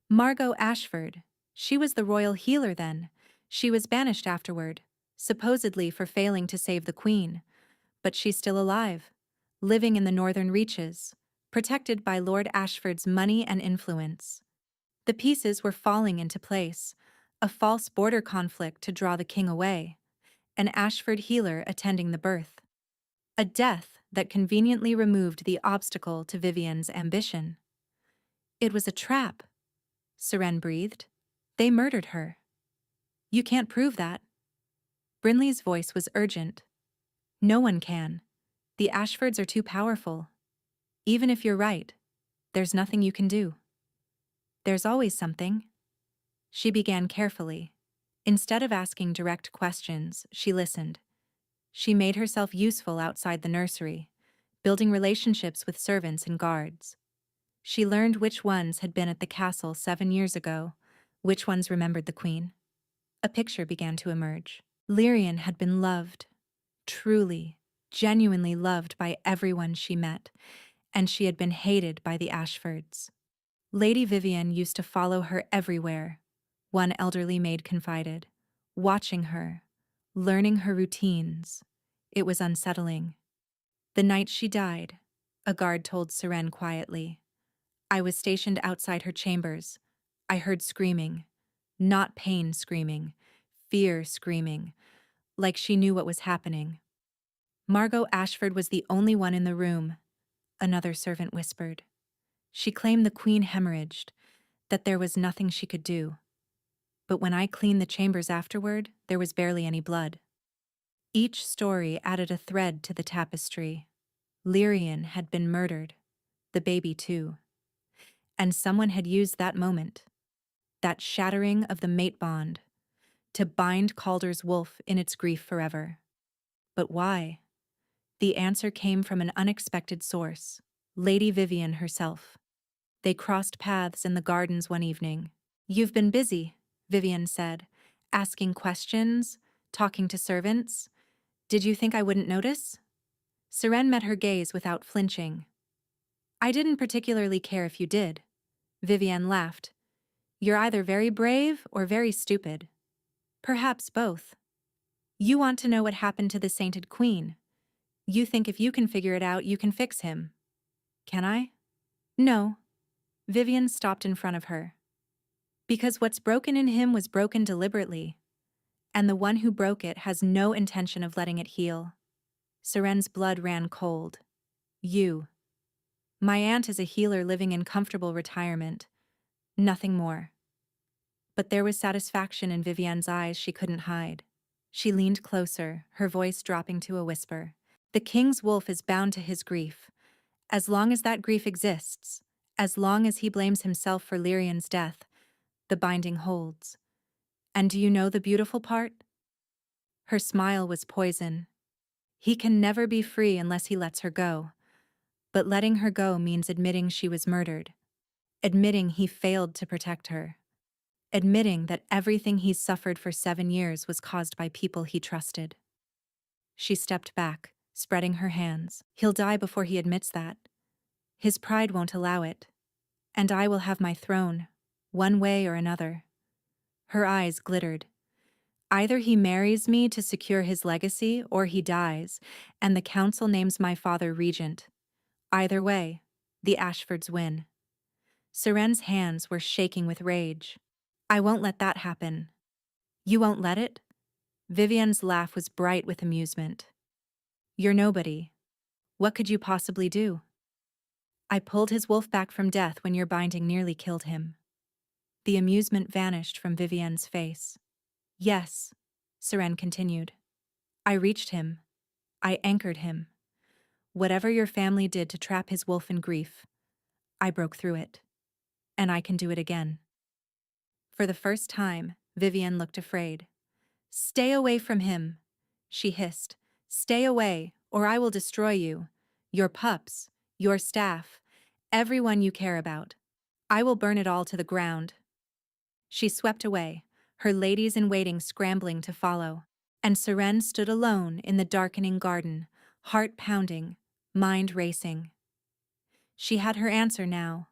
Margot Ashford. She was the royal healer then. She was banished afterward, supposedly for failing to save the queen. But she's still alive, living in the northern reaches, protected by Lord Ashford's money and influence. The pieces were falling into place, a false border conflict to draw the king away, an Ashford healer attending the birth. A death that conveniently removed the obstacle to Vivian's ambition. It was a trap, Seren breathed. They murdered her. You can't prove that. Brinley's voice was urgent. No one can. The Ashfords are too powerful. Even if you're right, there's nothing you can do. There's always something. She began carefully. Instead of asking direct questions, she listened. She made herself useful outside the nursery, building relationships with servants and guards. She learned which ones had been at the castle 7 years ago, which ones remembered the queen. A picture began to emerge. Lyrian had been loved, truly, genuinely loved by everyone she met, and she had been hated by the Ashfords. Lady Vivian used to follow her everywhere, one elderly maid confided, watching her, learning her routines. It was unsettling. The night she died, a guard told Seren quietly. I was stationed outside her chambers. I heard screaming. Not pain screaming, fear screaming, like she knew what was happening. Margot Ashford was the only one in the room, another servant whispered. She claimed the queen hemorrhaged, that there was nothing she could do. But when I cleaned the chambers afterward, there was barely any blood. Each story added a thread to the tapestry. Lyrian had been murdered, the baby too. And someone had used that moment, that shattering of the mate bond, to bind Calder's wolf in its grief forever. But why? The answer came from an unexpected source, Lady Vivian herself. They crossed paths in the gardens one evening. You've been busy, Vivian said, asking questions, talking to servants. Did you think I wouldn't notice? Seren met her gaze without flinching. I didn't particularly care if you did. Vivian laughed. You're either very brave or very stupid. Perhaps both. You want to know what happened to the sainted queen. You think if you can figure it out, you can fix him. Can I? No. Vivian stopped in front of her. Because what's broken in him was broken deliberately, and the one who broke it has no intention of letting it heal. Seren's blood ran cold. You. My aunt is a healer living in comfortable retirement. Nothing more. But there was satisfaction in Vivian's eyes she couldn't hide. She leaned closer, her voice dropping to a whisper. The king's wolf is bound to his grief. As long as that grief exists, as long as he blames himself for Lyrian's death, the binding holds. And do you know the beautiful part? Her smile was poison. He can never be free unless he lets her go. But letting her go means admitting she was murdered. Admitting he failed to protect her. admitting that everything he's suffered for 7 years was caused by people he trusted. She stepped back, spreading her hands. He'll die before he admits that. His pride won't allow it. And I will have my throne, one way or another. Her eyes glittered. Either he marries me to secure his legacy, or he dies, and the council names my father regent. Either way, the Ashfords win. Seren's hands were shaking with rage. I won't let that happen. You won't let it? Vivian's laugh was bright with amusement. You're nobody. What could you possibly do? I pulled his wolf back from death when your binding nearly killed him. The amusement vanished from Vivian's face. Yes, Seren continued. I reached him. I anchored him. Whatever your family did to trap his wolf in grief, I broke through it. And I can do it again. For the first time, Vivian looked afraid. Stay away from him, she hissed. Stay away, or I will destroy you. Your pups, your staff, everyone you care about. I will burn it all to the ground. She swept away, her ladies-in-waiting scrambling to follow. And Seren stood alone in the darkening garden, heart pounding, mind racing. She had her answer now.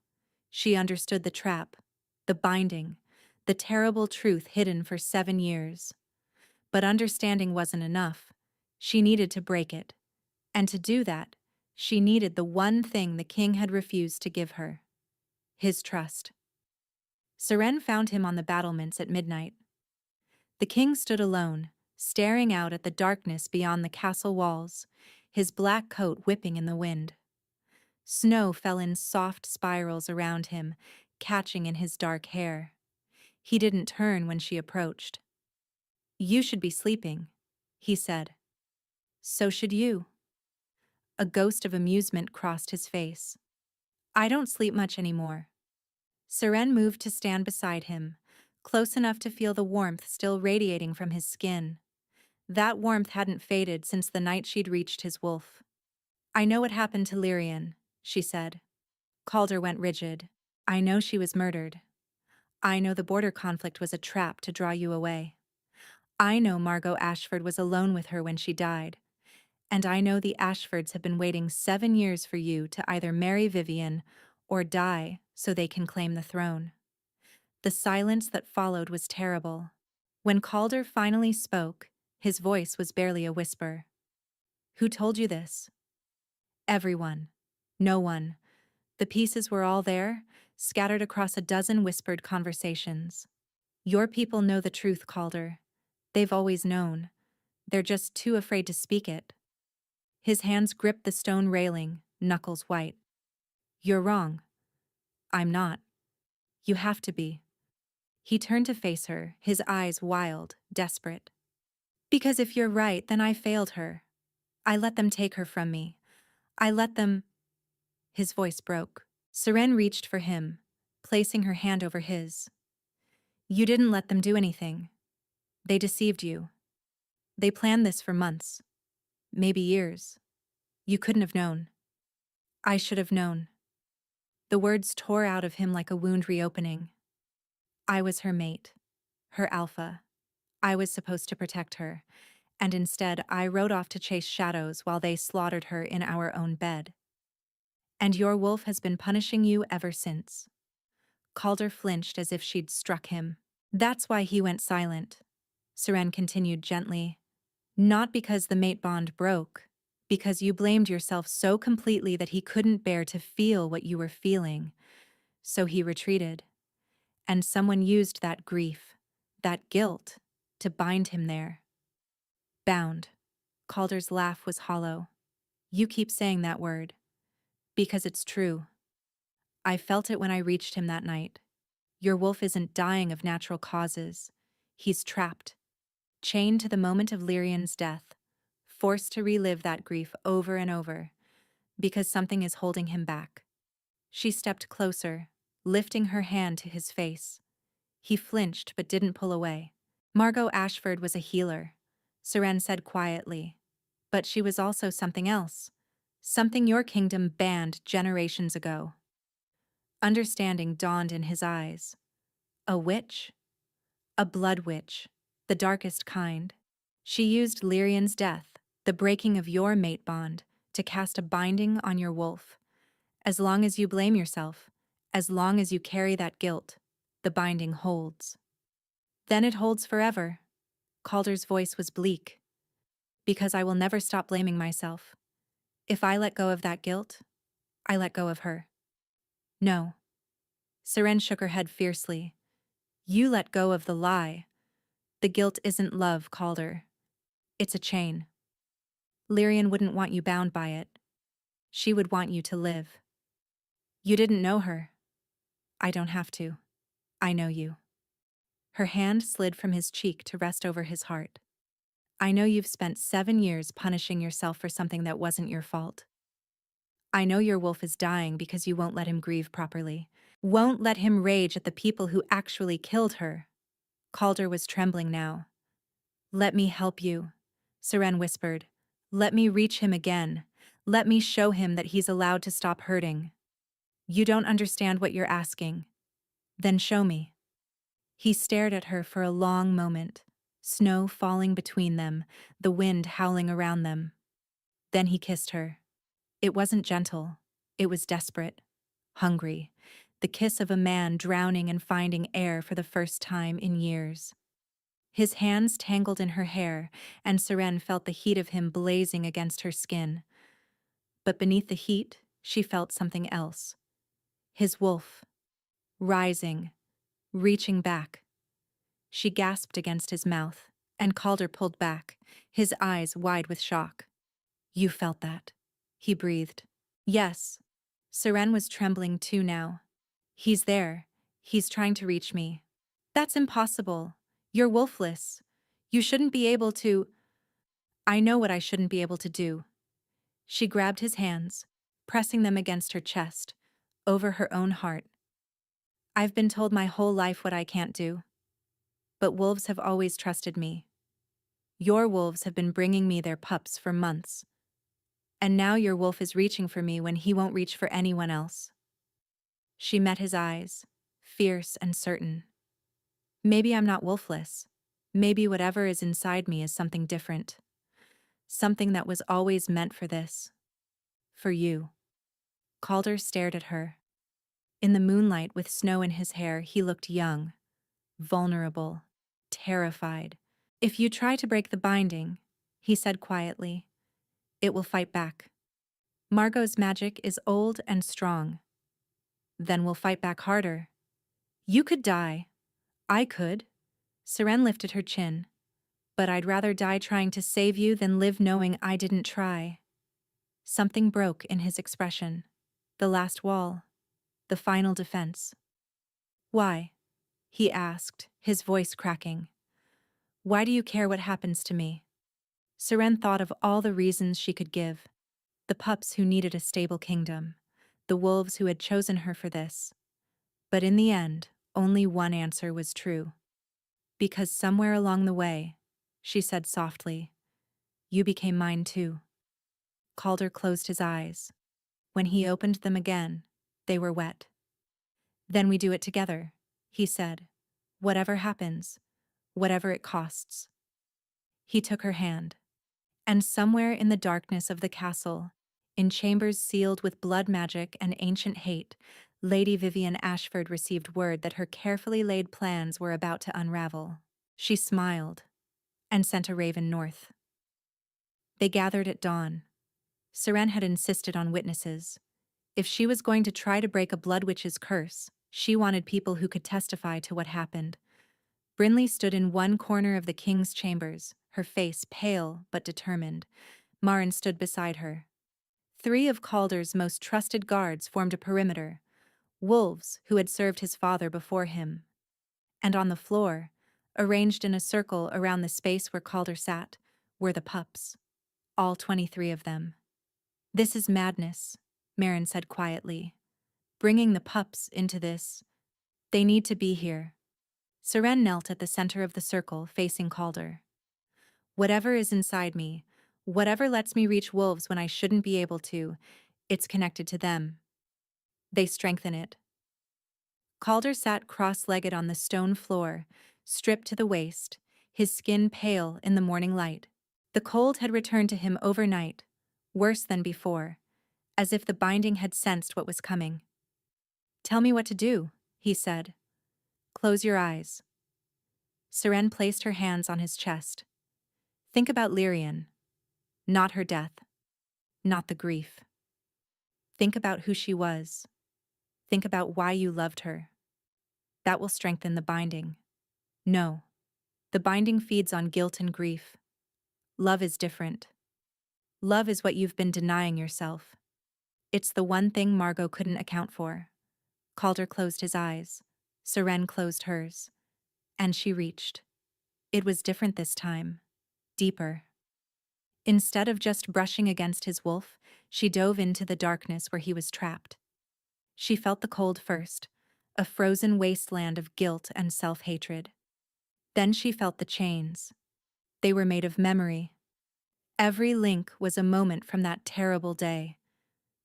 She understood the trap, the binding, the terrible truth hidden for 7 years. But understanding wasn't enough. She needed to break it. And to do that, she needed the one thing the king had refused to give her: his trust. Seren found him on the battlements at midnight. The king stood alone, staring out at the darkness beyond the castle walls, his black coat whipping in the wind. Snow fell in soft spirals around him, catching in his dark hair. He didn't turn when she approached. You should be sleeping, he said. So should you. A ghost of amusement crossed his face. I don't sleep much anymore. Seren moved to stand beside him, close enough to feel the warmth still radiating from his skin. That warmth hadn't faded since the night she'd reached his wolf. I know what happened to Lyrian, she said. Calder went rigid. I know she was murdered. I know the border conflict was a trap to draw you away. I know Margot Ashford was alone with her when she died. And I know the Ashfords have been waiting 7 years for you to either marry Vivian or die so they can claim the throne. The silence that followed was terrible. When Calder finally spoke, his voice was barely a whisper. Who told you this? Everyone. No one. The pieces were all there, scattered across a dozen whispered conversations. Your people know the truth, Calder. They've always known. They're just too afraid to speak it. His hands gripped the stone railing, knuckles white. You're wrong. I'm not. You have to be. He turned to face her, his eyes wild, desperate. Because if you're right, then I failed her. I let them take her from me. I let them... His voice broke. Seren reached for him, placing her hand over his. You didn't let them do anything. They deceived you. They planned this for months. Maybe years. You couldn't have known. I should have known. The words tore out of him like a wound reopening. I was her mate, her alpha. I was supposed to protect her, and instead I rode off to chase shadows while they slaughtered her in our own bed. And your wolf has been punishing you ever since. Calder flinched as if she'd struck him. That's why he went silent, Seren continued gently. Not because the mate bond broke, because you blamed yourself so completely that he couldn't bear to feel what you were feeling. So he retreated. And someone used that grief, that guilt, to bind him there. Bound. Calder's laugh was hollow. You keep saying that word. Because it's true. I felt it when I reached him that night. Your wolf isn't dying of natural causes. He's trapped. Chained to the moment of Lyrian's death. Forced to relive that grief over and over. Because something is holding him back. She stepped closer, lifting her hand to his face. He flinched but didn't pull away. Margot Ashford was a healer, Seren said quietly. But she was also something else. Something your kingdom banned generations ago. Understanding dawned in his eyes. A witch? A blood witch, the darkest kind. She used Lyrian's death, the breaking of your mate bond, to cast a binding on your wolf. As long as you blame yourself, as long as you carry that guilt, the binding holds. Then it holds forever. Calder's voice was bleak. Because I will never stop blaming myself. If I let go of that guilt, I let go of her. No. Seren shook her head fiercely. You let go of the lie. The guilt isn't love, Calder. It's a chain. Lyrian wouldn't want you bound by it. She would want you to live. You didn't know her. I don't have to. I know you. Her hand slid from his cheek to rest over his heart. I know you've spent 7 years punishing yourself for something that wasn't your fault. I know your wolf is dying because you won't let him grieve properly. Won't let him rage at the people who actually killed her. Calder was trembling now. Let me help you, Seren whispered. Let me reach him again. Let me show him that he's allowed to stop hurting. You don't understand what you're asking. Then show me. He stared at her for a long moment, snow falling between them, the wind howling around them. Then he kissed her. It wasn't gentle. It was desperate, hungry, the kiss of a man drowning and finding air for the first time in years. His hands tangled in her hair, and Seren felt the heat of him blazing against her skin. But beneath the heat, she felt something else. His wolf, rising, reaching back. She gasped against his mouth, and Calder pulled back, his eyes wide with shock. You felt that, he breathed. Yes. Seren was trembling too now. He's there. He's trying to reach me. That's impossible. You're wolfless. You shouldn't be able to. I know what I shouldn't be able to do. She grabbed his hands, pressing them against her chest, over her own heart. I've been told my whole life what I can't do. But wolves have always trusted me. Your wolves have been bringing me their pups for months. And now your wolf is reaching for me when he won't reach for anyone else. She met his eyes, fierce and certain. Maybe I'm not wolfless. Maybe whatever is inside me is something different. Something that was always meant for this. For you. Calder stared at her. In the moonlight with snow in his hair, he looked young, vulnerable, terrified. If you try to break the binding, he said quietly, it will fight back. Margot's magic is old and strong. Then we'll fight back harder. You could die. I could. Seren lifted her chin. But I'd rather die trying to save you than live knowing I didn't try. Something broke in his expression. The last wall. The final defense. Why? He asked, his voice cracking. Why do you care what happens to me? Seren thought of all the reasons she could give. The pups who needed a stable kingdom. The wolves who had chosen her for this. But in the end, only one answer was true. Because somewhere along the way, she said softly, you became mine too. Calder closed his eyes. When he opened them again, they were wet. Then we do it together, he said. Whatever happens, whatever it costs. He took her hand. And somewhere in the darkness of the castle, in chambers sealed with blood magic and ancient hate, Lady Vivian Ashford received word that her carefully laid plans were about to unravel. She smiled and sent a raven north. They gathered at dawn. Seren had insisted on witnesses. If she was going to try to break a blood witch's curse, she wanted people who could testify to what happened. Brinley stood in one corner of the king's chambers, her face pale but determined. Marin stood beside her. 3 of Calder's most trusted guards formed a perimeter, wolves who had served his father before him. And on the floor, arranged in a circle around the space where Calder sat, were the pups. All 23 of them. This is madness, Marin said quietly. Bringing the pups into this. They need to be here. Seren knelt at the center of the circle, facing Calder. Whatever is inside me, whatever lets me reach wolves when I shouldn't be able to, it's connected to them. They strengthen it. Calder sat cross-legged on the stone floor, stripped to the waist, his skin pale in the morning light. The cold had returned to him overnight, worse than before, as if the binding had sensed what was coming. "Tell me what to do," he said. "Close your eyes." Seren placed her hands on his chest. "Think about Lyrian. Not her death. Not the grief. Think about who she was. Think about why you loved her. That will strengthen the binding." "No. The binding feeds on guilt and grief. Love is different. Love is what you've been denying yourself. It's the one thing Margot couldn't account for." Calder closed his eyes. Seren closed hers. And she reached. It was different this time. Deeper. Instead of just brushing against his wolf, she dove into the darkness where he was trapped. She felt the cold first, a frozen wasteland of guilt and self-hatred. Then she felt the chains. They were made of memory. Every link was a moment from that terrible day.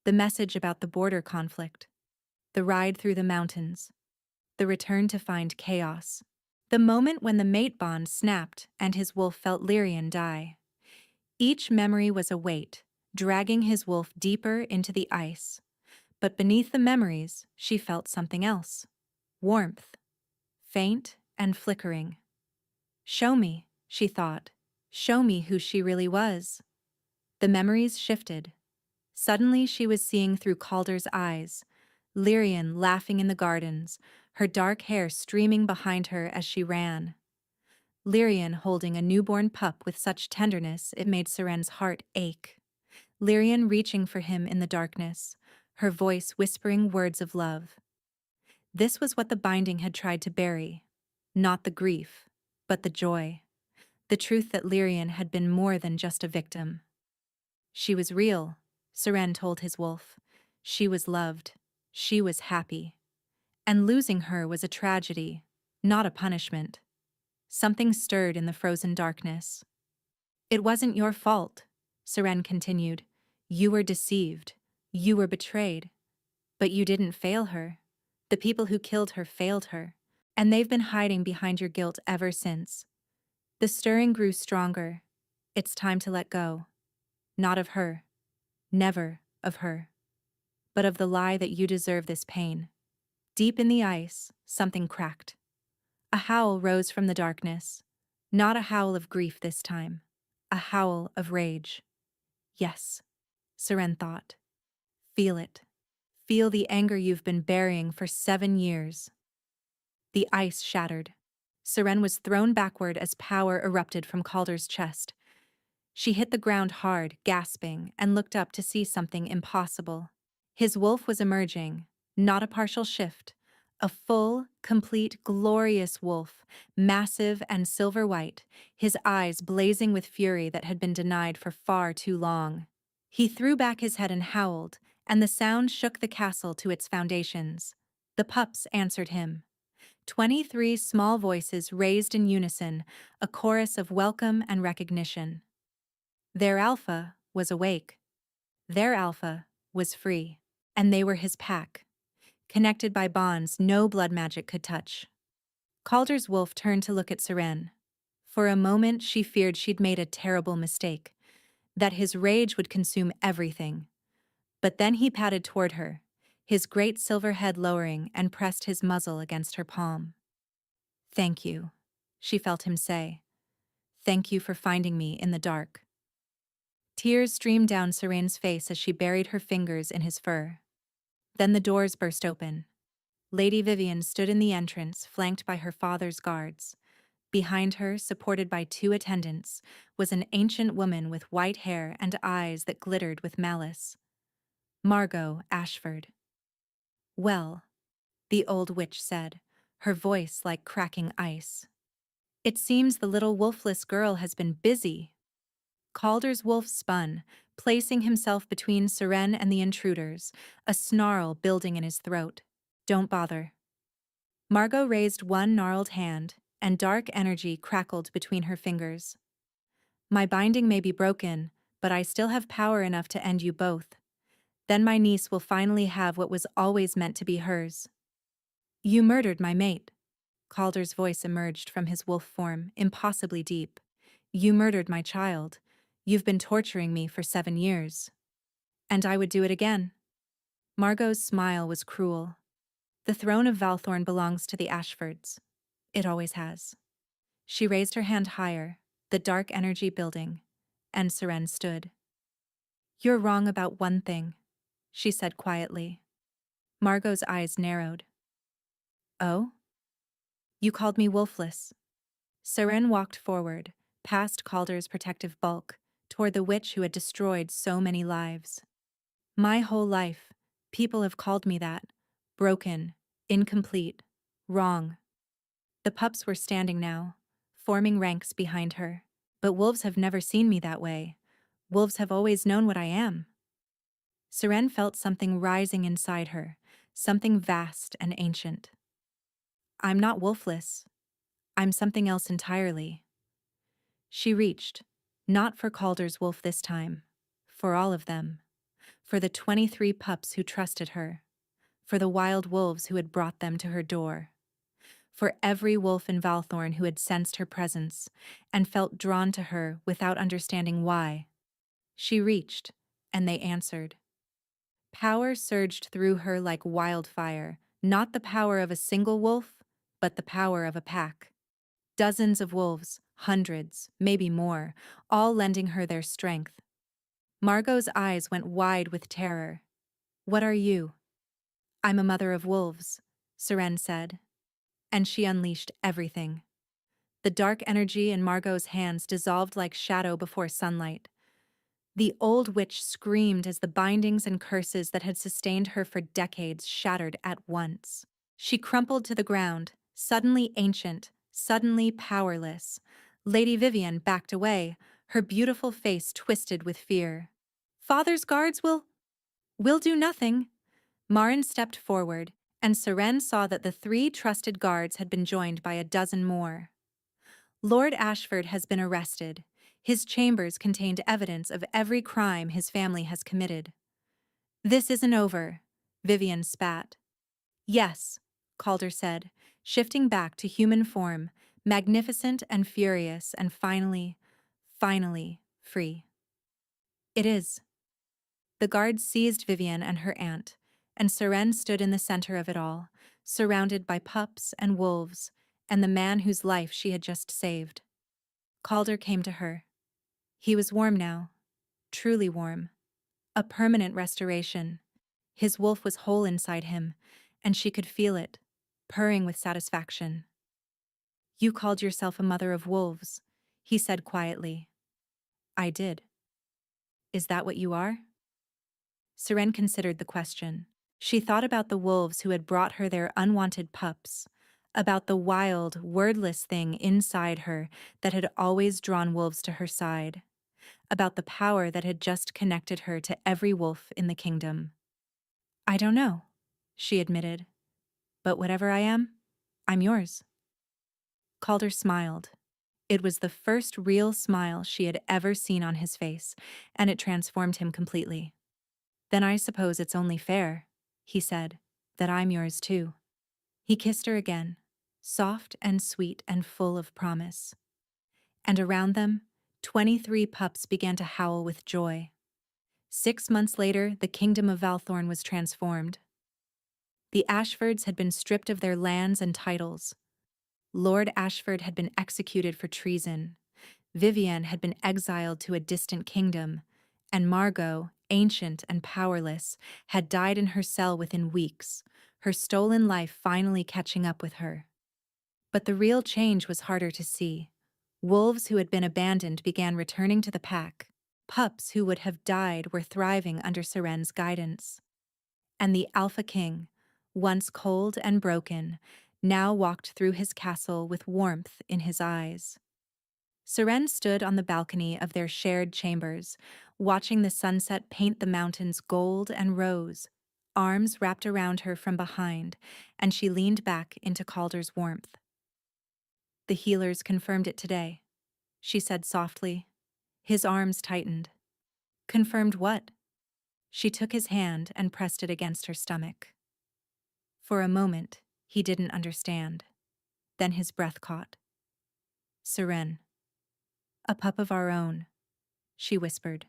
The message about the border conflict. The ride through the mountains. The return to find chaos. The moment when the mate bond snapped and his wolf felt Lyrian die. Each memory was a weight, dragging his wolf deeper into the ice. But beneath the memories, she felt something else. Warmth. Faint and flickering. "Show me," she thought. "Show me who she really was." The memories shifted. Suddenly she was seeing through Calder's eyes, Lyrian laughing in the gardens, her dark hair streaming behind her as she ran. Lyrian holding a newborn pup with such tenderness it made Seren's heart ache. Lyrian reaching for him in the darkness, her voice whispering words of love. This was what the binding had tried to bury. Not the grief, but the joy. The truth that Lyrian had been more than just a victim. She was real, Seren told his wolf. She was loved. She was happy. And losing her was a tragedy, not a punishment. Something stirred in the frozen darkness. "It wasn't your fault," Seren continued. "You were deceived. You were betrayed. But you didn't fail her. The people who killed her failed her. And they've been hiding behind your guilt ever since." The stirring grew stronger. It's time to let go. Not of her. Never of her. But of the lie that you deserve this pain. Deep in the ice, something cracked. A howl rose from the darkness. Not a howl of grief this time. A howl of rage. Yes, Seren thought. Feel it. Feel the anger you've been burying for 7 years. The ice shattered. Seren was thrown backward as power erupted from Calder's chest. She hit the ground hard, gasping, and looked up to see something impossible. His wolf was emerging, not a partial shift. A full, complete, glorious wolf, massive and silver white, his eyes blazing with fury that had been denied for far too long. He threw back his head and howled, and the sound shook the castle to its foundations. The pups answered him. 23 small voices raised in unison, a chorus of welcome and recognition. Their alpha was awake. Their alpha was free. And they were his pack, connected by bonds no blood magic could touch. Calder's wolf turned to look at Seren. For a moment she feared she'd made a terrible mistake, that his rage would consume everything. But then he padded toward her, his great silver head lowering, and pressed his muzzle against her palm. "Thank you," she felt him say. "Thank you for finding me in the dark." Tears streamed down Seren's face as she buried her fingers in his fur. Then the doors burst open. Lady Vivian stood in the entrance, flanked by her father's guards. Behind her, supported by 2 attendants, was an ancient woman with white hair and eyes that glittered with malice. Margot Ashford. "Well," the old witch said, her voice like cracking ice. "It seems the little wolfless girl has been busy." Calder's wolf spun, placing himself between Seren and the intruders, a snarl building in his throat. "Don't bother." Margot raised one gnarled hand, and dark energy crackled between her fingers. "My binding may be broken, but I still have power enough to end you both. Then my niece will finally have what was always meant to be hers." "You murdered my mate." Calder's voice emerged from his wolf form, impossibly deep. You murdered my child. You've been torturing me for 7 years. And I would do it again. Margot's smile was cruel. The throne of Valthorn belongs to the Ashfords. It always has. She raised her hand higher, the dark energy building, and Seren stood. You're wrong about one thing, she said quietly. Margot's eyes narrowed. Oh? You called me wolfless. Seren walked forward, past Calder's protective bulk, toward the witch who had destroyed so many lives. My whole life, people have called me that. Broken, incomplete, wrong. The pups were standing now, forming ranks behind her. But wolves have never seen me that way. Wolves have always known what I am. Seren felt something rising inside her, something vast and ancient. I'm not wolfless. I'm something else entirely. She reached, not for Calder's wolf this time, for all of them, for the 23 pups who trusted her, for the wild wolves who had brought them to her door, for every wolf in Valthorn who had sensed her presence and felt drawn to her without understanding why. She reached, and they answered. Power surged through her like wildfire, not the power of a single wolf, but the power of a pack. Dozens of wolves, hundreds, maybe more, all lending her their strength. Margot's eyes went wide with terror. What are you? I'm a mother of wolves, Seren said. And she unleashed everything. The dark energy in Margot's hands dissolved like shadow before sunlight. The old witch screamed as the bindings and curses that had sustained her for decades shattered at once. She crumpled to the ground, suddenly ancient, suddenly powerless. Lady Vivian backed away, her beautiful face twisted with fear. Father's guards will do nothing. Marin stepped forward, and Seren saw that the 3 trusted guards had been joined by a dozen more. Lord Ashford has been arrested. His chambers contained evidence of every crime his family has committed. This isn't over, Vivian spat. Yes, Calder said, shifting back to human form, magnificent and furious and finally free. It is. The guards seized Vivian and her aunt, and Seren stood in the center of it all, surrounded by pups and wolves, and the man whose life she had just saved. Calder came to her. He was warm now, truly warm. A permanent restoration. His wolf was whole inside him, and she could feel it, purring with satisfaction. You called yourself a mother of wolves, he said quietly. I did. Is that what you are? Seren considered the question. She thought about the wolves who had brought her their unwanted pups, about the wild, wordless thing inside her that had always drawn wolves to her side, about the power that had just connected her to every wolf in the kingdom. I don't know, she admitted. But whatever I am, I'm yours. Calder smiled. It was the first real smile she had ever seen on his face, and it transformed him completely. Then I suppose it's only fair, he said, that I'm yours too. He kissed her again, soft and sweet and full of promise. And around them, 23 pups began to howl with joy. 6 months later, the kingdom of Valthorn was transformed. The Ashfords had been stripped of their lands and titles. Lord Ashford had been executed for treason. Vivian had been exiled to a distant kingdom, and Margot, ancient and powerless, had died in her cell within weeks, her stolen life finally catching up with her. But the real change was harder to see. Wolves who had been abandoned began returning to the pack. Pups who would have died were thriving under Seren's guidance. And the Alpha King, once cold and broken, now walked through his castle with warmth in his eyes. Seren stood on the balcony of their shared chambers, watching the sunset paint the mountains gold and rose, arms wrapped around her from behind, and she leaned back into Calder's warmth. The healers confirmed it today, she said softly. His arms tightened. Confirmed what? She took his hand and pressed it against her stomach. For a moment, he didn't understand. Then his breath caught. Seren. A pup of our own, she whispered.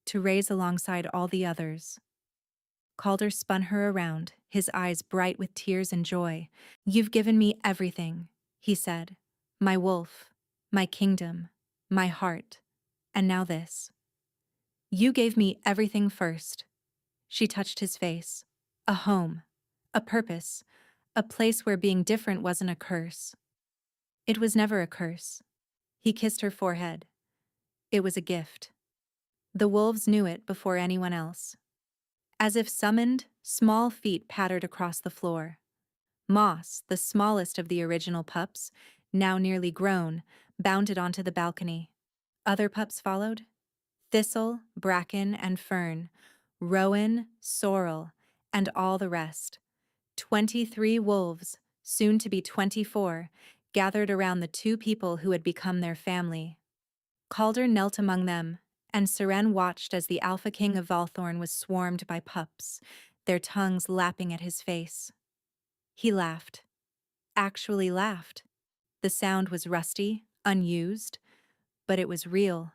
To raise alongside all the others. Calder spun her around, his eyes bright with tears and joy. You've given me everything, he said. My wolf, my kingdom, my heart, and now this. You gave me everything first. She touched his face. A home, a purpose, a place where being different wasn't a curse. It was never a curse. He kissed her forehead. It was a gift. The wolves knew it before anyone else. As if summoned, small feet pattered across the floor. Moss, the smallest of the original pups, now nearly grown, bounded onto the balcony. Other pups followed. Thistle, bracken, and fern, rowan, sorrel, and all the rest. 23 wolves, soon to be 24, gathered around the two people who had become their family. Calder knelt among them, and Seren watched as the Alpha King of Valthorn was swarmed by pups, their tongues lapping at his face. He laughed. Actually laughed. The sound was rusty, unused, but it was real.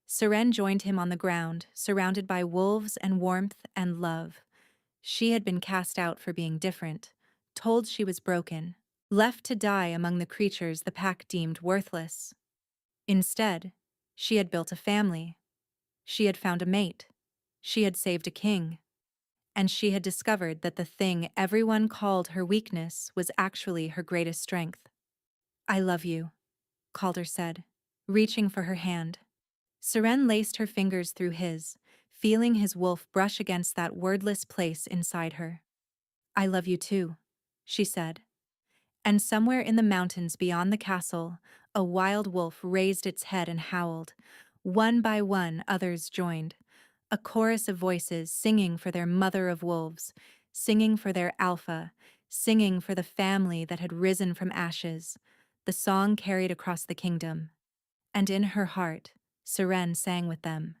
Seren joined him on the ground, surrounded by wolves and warmth and love. She had been cast out for being different, told she was broken, left to die among the creatures the pack deemed worthless. Instead, she had built a family. She had found a mate. She had saved a king. And she had discovered that the thing everyone called her weakness was actually her greatest strength. I love you, Calder said, reaching for her hand. Seren laced her fingers through his, feeling his wolf brush against that wordless place inside her. I love you too, she said. And somewhere in the mountains beyond the castle, a wild wolf raised its head and howled. One by one, others joined. A chorus of voices singing for their mother of wolves, singing for their alpha, singing for the family that had risen from ashes. The song carried across the kingdom. And in her heart, Seren sang with them.